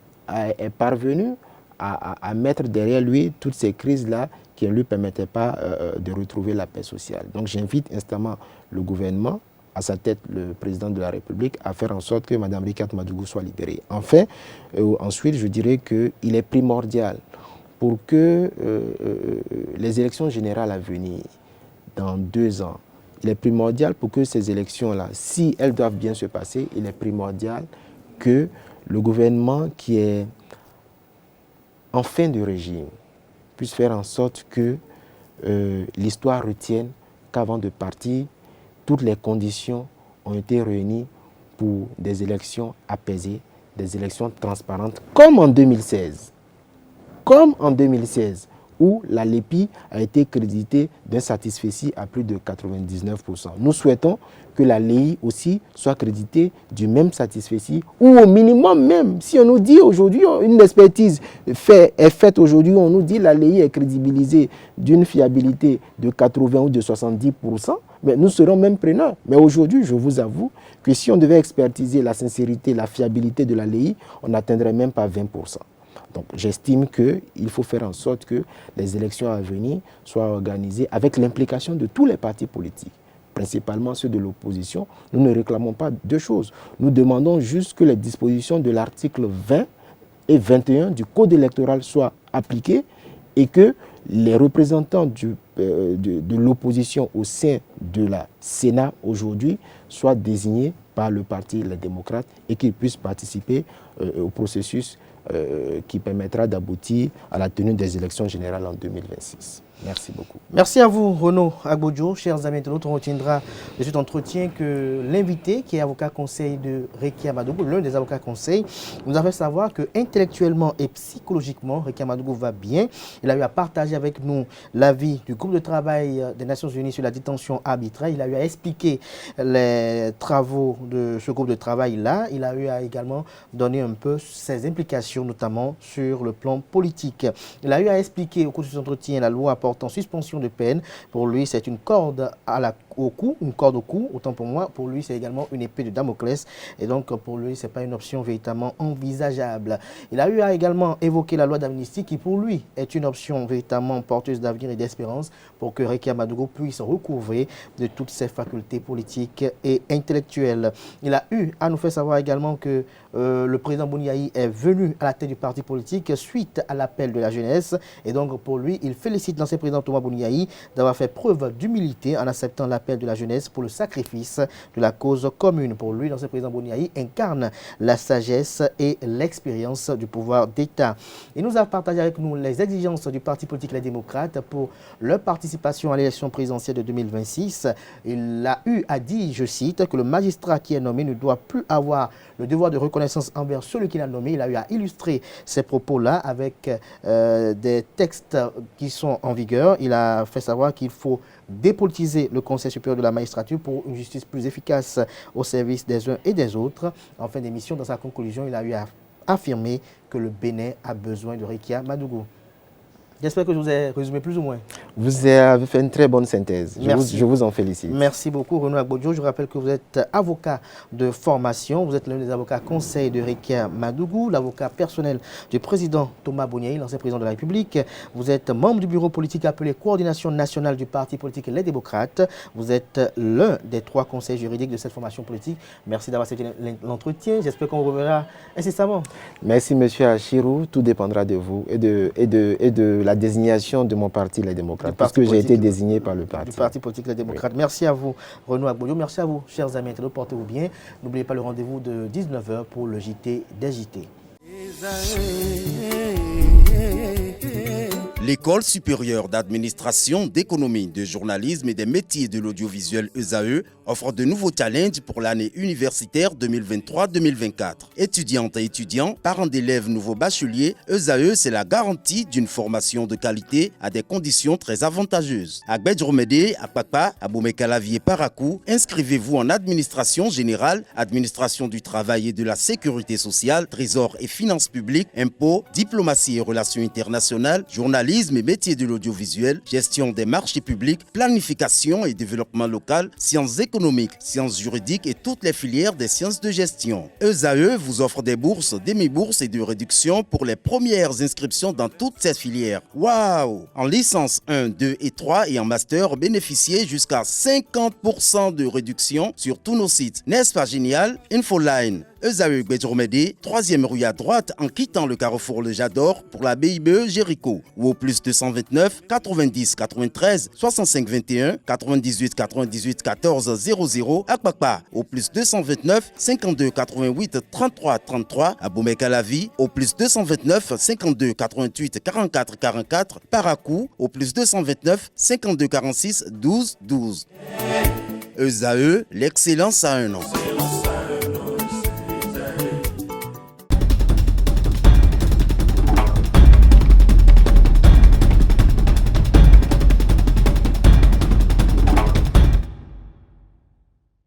Speaker 3: est parvenu à mettre derrière lui toutes ces crises-là qui ne lui permettaient pas de retrouver la paix sociale. Donc j'invite instamment le gouvernement, à sa tête le président de la République, à faire en sorte que Mme Ricat Madougou soit libérée. Enfin, ensuite, je dirais qu'il est primordial pour que les élections générales à venir, dans 2 ans, il est primordial pour que ces élections-là, si elles doivent bien se passer, il est primordial que le gouvernement qui est en fin de régime puisse faire en sorte que l'histoire retienne qu'avant de partir, toutes les conditions ont été réunies pour des élections apaisées, des élections transparentes, comme en 2016. Comme en 2016, où la LEPI a été créditée d'un satisfecit à plus de 99%. Nous souhaitons que la LEI aussi soit créditée du même satisfecit, ou au minimum même, si on nous dit aujourd'hui, une expertise est faite aujourd'hui, on nous dit la LEI est crédibilisée d'une fiabilité de 80 ou de 70%, mais nous serons même preneurs. Mais aujourd'hui, je vous avoue que si on devait expertiser la sincérité, la fiabilité de la LEI, on n'atteindrait même pas 20%. Donc j'estime qu'il faut faire en sorte que les élections à venir soient organisées avec l'implication de tous les partis politiques, principalement ceux de l'opposition. Nous ne réclamons pas 2 choses. Nous demandons juste que les dispositions de l'article 20 et 21 du Code électoral soient appliquées et que les représentants de l'opposition au sein de la Sénat aujourd'hui soient désignés par le parti Les Démocrates et qu'ils puissent participer au processus qui permettra d'aboutir à la tenue des élections générales en 2026. Merci beaucoup.
Speaker 2: Merci à vous, Renaud Agbodjo. Chers amis internautes, on retiendra de cet entretien que l'invité, qui est avocat conseil de Rekia Madougou, l'un des avocats conseils, nous a fait savoir que intellectuellement et psychologiquement, Rekia Madougou va bien. Il a eu à partager avec nous l'avis du groupe de travail des Nations Unies sur la détention arbitraire. Il a eu à expliquer les travaux de ce groupe de travail-là. Il a eu à également donner un peu ses implications, notamment sur le plan politique. Il a eu à expliquer au cours de cet entretien la loi en suspension de peine. Pour lui, c'est une corde au cou, autant pour moi. Pour lui, c'est également une épée de Damoclès. Et donc, pour lui, ce n'est pas une option véritablement envisageable. Il a eu à également évoquer la loi d'amnistie qui, pour lui, est une option véritablement porteuse d'avenir et d'espérance pour que Rekia Madougou puisse recouvrer de toutes ses facultés politiques et intellectuelles. Il a eu à nous faire savoir également que le président Bouniaï est venu à la tête du parti politique suite à l'appel de la jeunesse. Et donc, pour lui, il félicite l'ancien président Thomas Bouniaï d'avoir fait preuve d'humilité en acceptant l'appel de la jeunesse pour le sacrifice de la cause commune. Pour lui, l'ancien président Bouniaï incarne la sagesse et l'expérience du pouvoir d'État. Il nous a partagé avec nous les exigences du parti politique Les Démocrates pour leur participation à l'élection présidentielle de 2026. Il a eu à dire, je cite, que le magistrat qui est nommé ne doit plus avoir le devoir de reconnaissance envers celui qui l'a nommé. Il a eu à illustrer ces propos-là avec des textes qui sont en vigueur. Il a fait savoir qu'il faut dépolitiser le Conseil supérieur de la magistrature pour une justice plus efficace au service des uns et des autres. En fin d'émission, dans sa conclusion, il a eu à affirmer que le Bénin a besoin de Rekia Madougou. J'espère que je vous ai résumé plus ou moins.
Speaker 3: Vous avez fait une très bonne synthèse. Je vous en félicite.
Speaker 2: Merci beaucoup, Renaud Agbodjo. Je rappelle que vous êtes avocat de formation. Vous êtes l'un des avocats conseils de Rekia Madougou, l'avocat personnel du président Thomas Bouniaï, l'ancien président de la République. Vous êtes membre du bureau politique appelé Coordination nationale du parti politique Les Démocrates. Vous êtes l'un des 3 conseils juridiques de cette formation politique. Merci d'avoir accepté l'entretien. J'espère qu'on vous reverra incessamment.
Speaker 3: Merci, monsieur Achirou. Tout dépendra de vous et de la désignation de mon parti, Les Démocrates, parce que j'ai été désigné par le parti.
Speaker 2: Du parti politique Les Démocrates. Oui. Merci à vous, Renaud Agbodjo. Merci à vous, chers amis internautes. Portez-vous bien. N'oubliez pas le rendez-vous de 19h pour le JT des JT.
Speaker 4: L'École supérieure d'administration, d'économie, de journalisme et des métiers de l'audiovisuel ESAE offre de nouveaux challenges pour l'année universitaire 2023-2024. Étudiantes et étudiants, parents d'élèves nouveaux bacheliers, ESAE, c'est la garantie d'une formation de qualité à des conditions très avantageuses. À Gbedjromede, à Papa, à Boumekalavi et Parakou, inscrivez-vous en administration générale, administration du travail et de la sécurité sociale, trésor et finances publiques, impôts, diplomatie et relations internationales, journalisme et métiers de l'audiovisuel, gestion des marchés publics, planification et développement local, sciences économiques, sciences juridiques et toutes les filières des sciences de gestion. ESAE vous offre des bourses, demi-bourses et de réductions pour les premières inscriptions dans toutes ces filières. Waouh! En licence 1, 2 et 3 et en master, bénéficiez jusqu'à 50% de réduction sur tous nos sites. N'est-ce pas génial? Infoline. ESAE Gbedjromede, 3e rue à droite en quittant le carrefour Le Jador pour la BIBE Jéricho ou au plus 229 90 93 65 21 98 98 14 00 à Kpakpa au plus 229 52 88 33 33 à Boumekalavi au plus 229 52 88 44 44 Parakou au plus 229 52 46 12 12. ESAE, l'excellence à un an.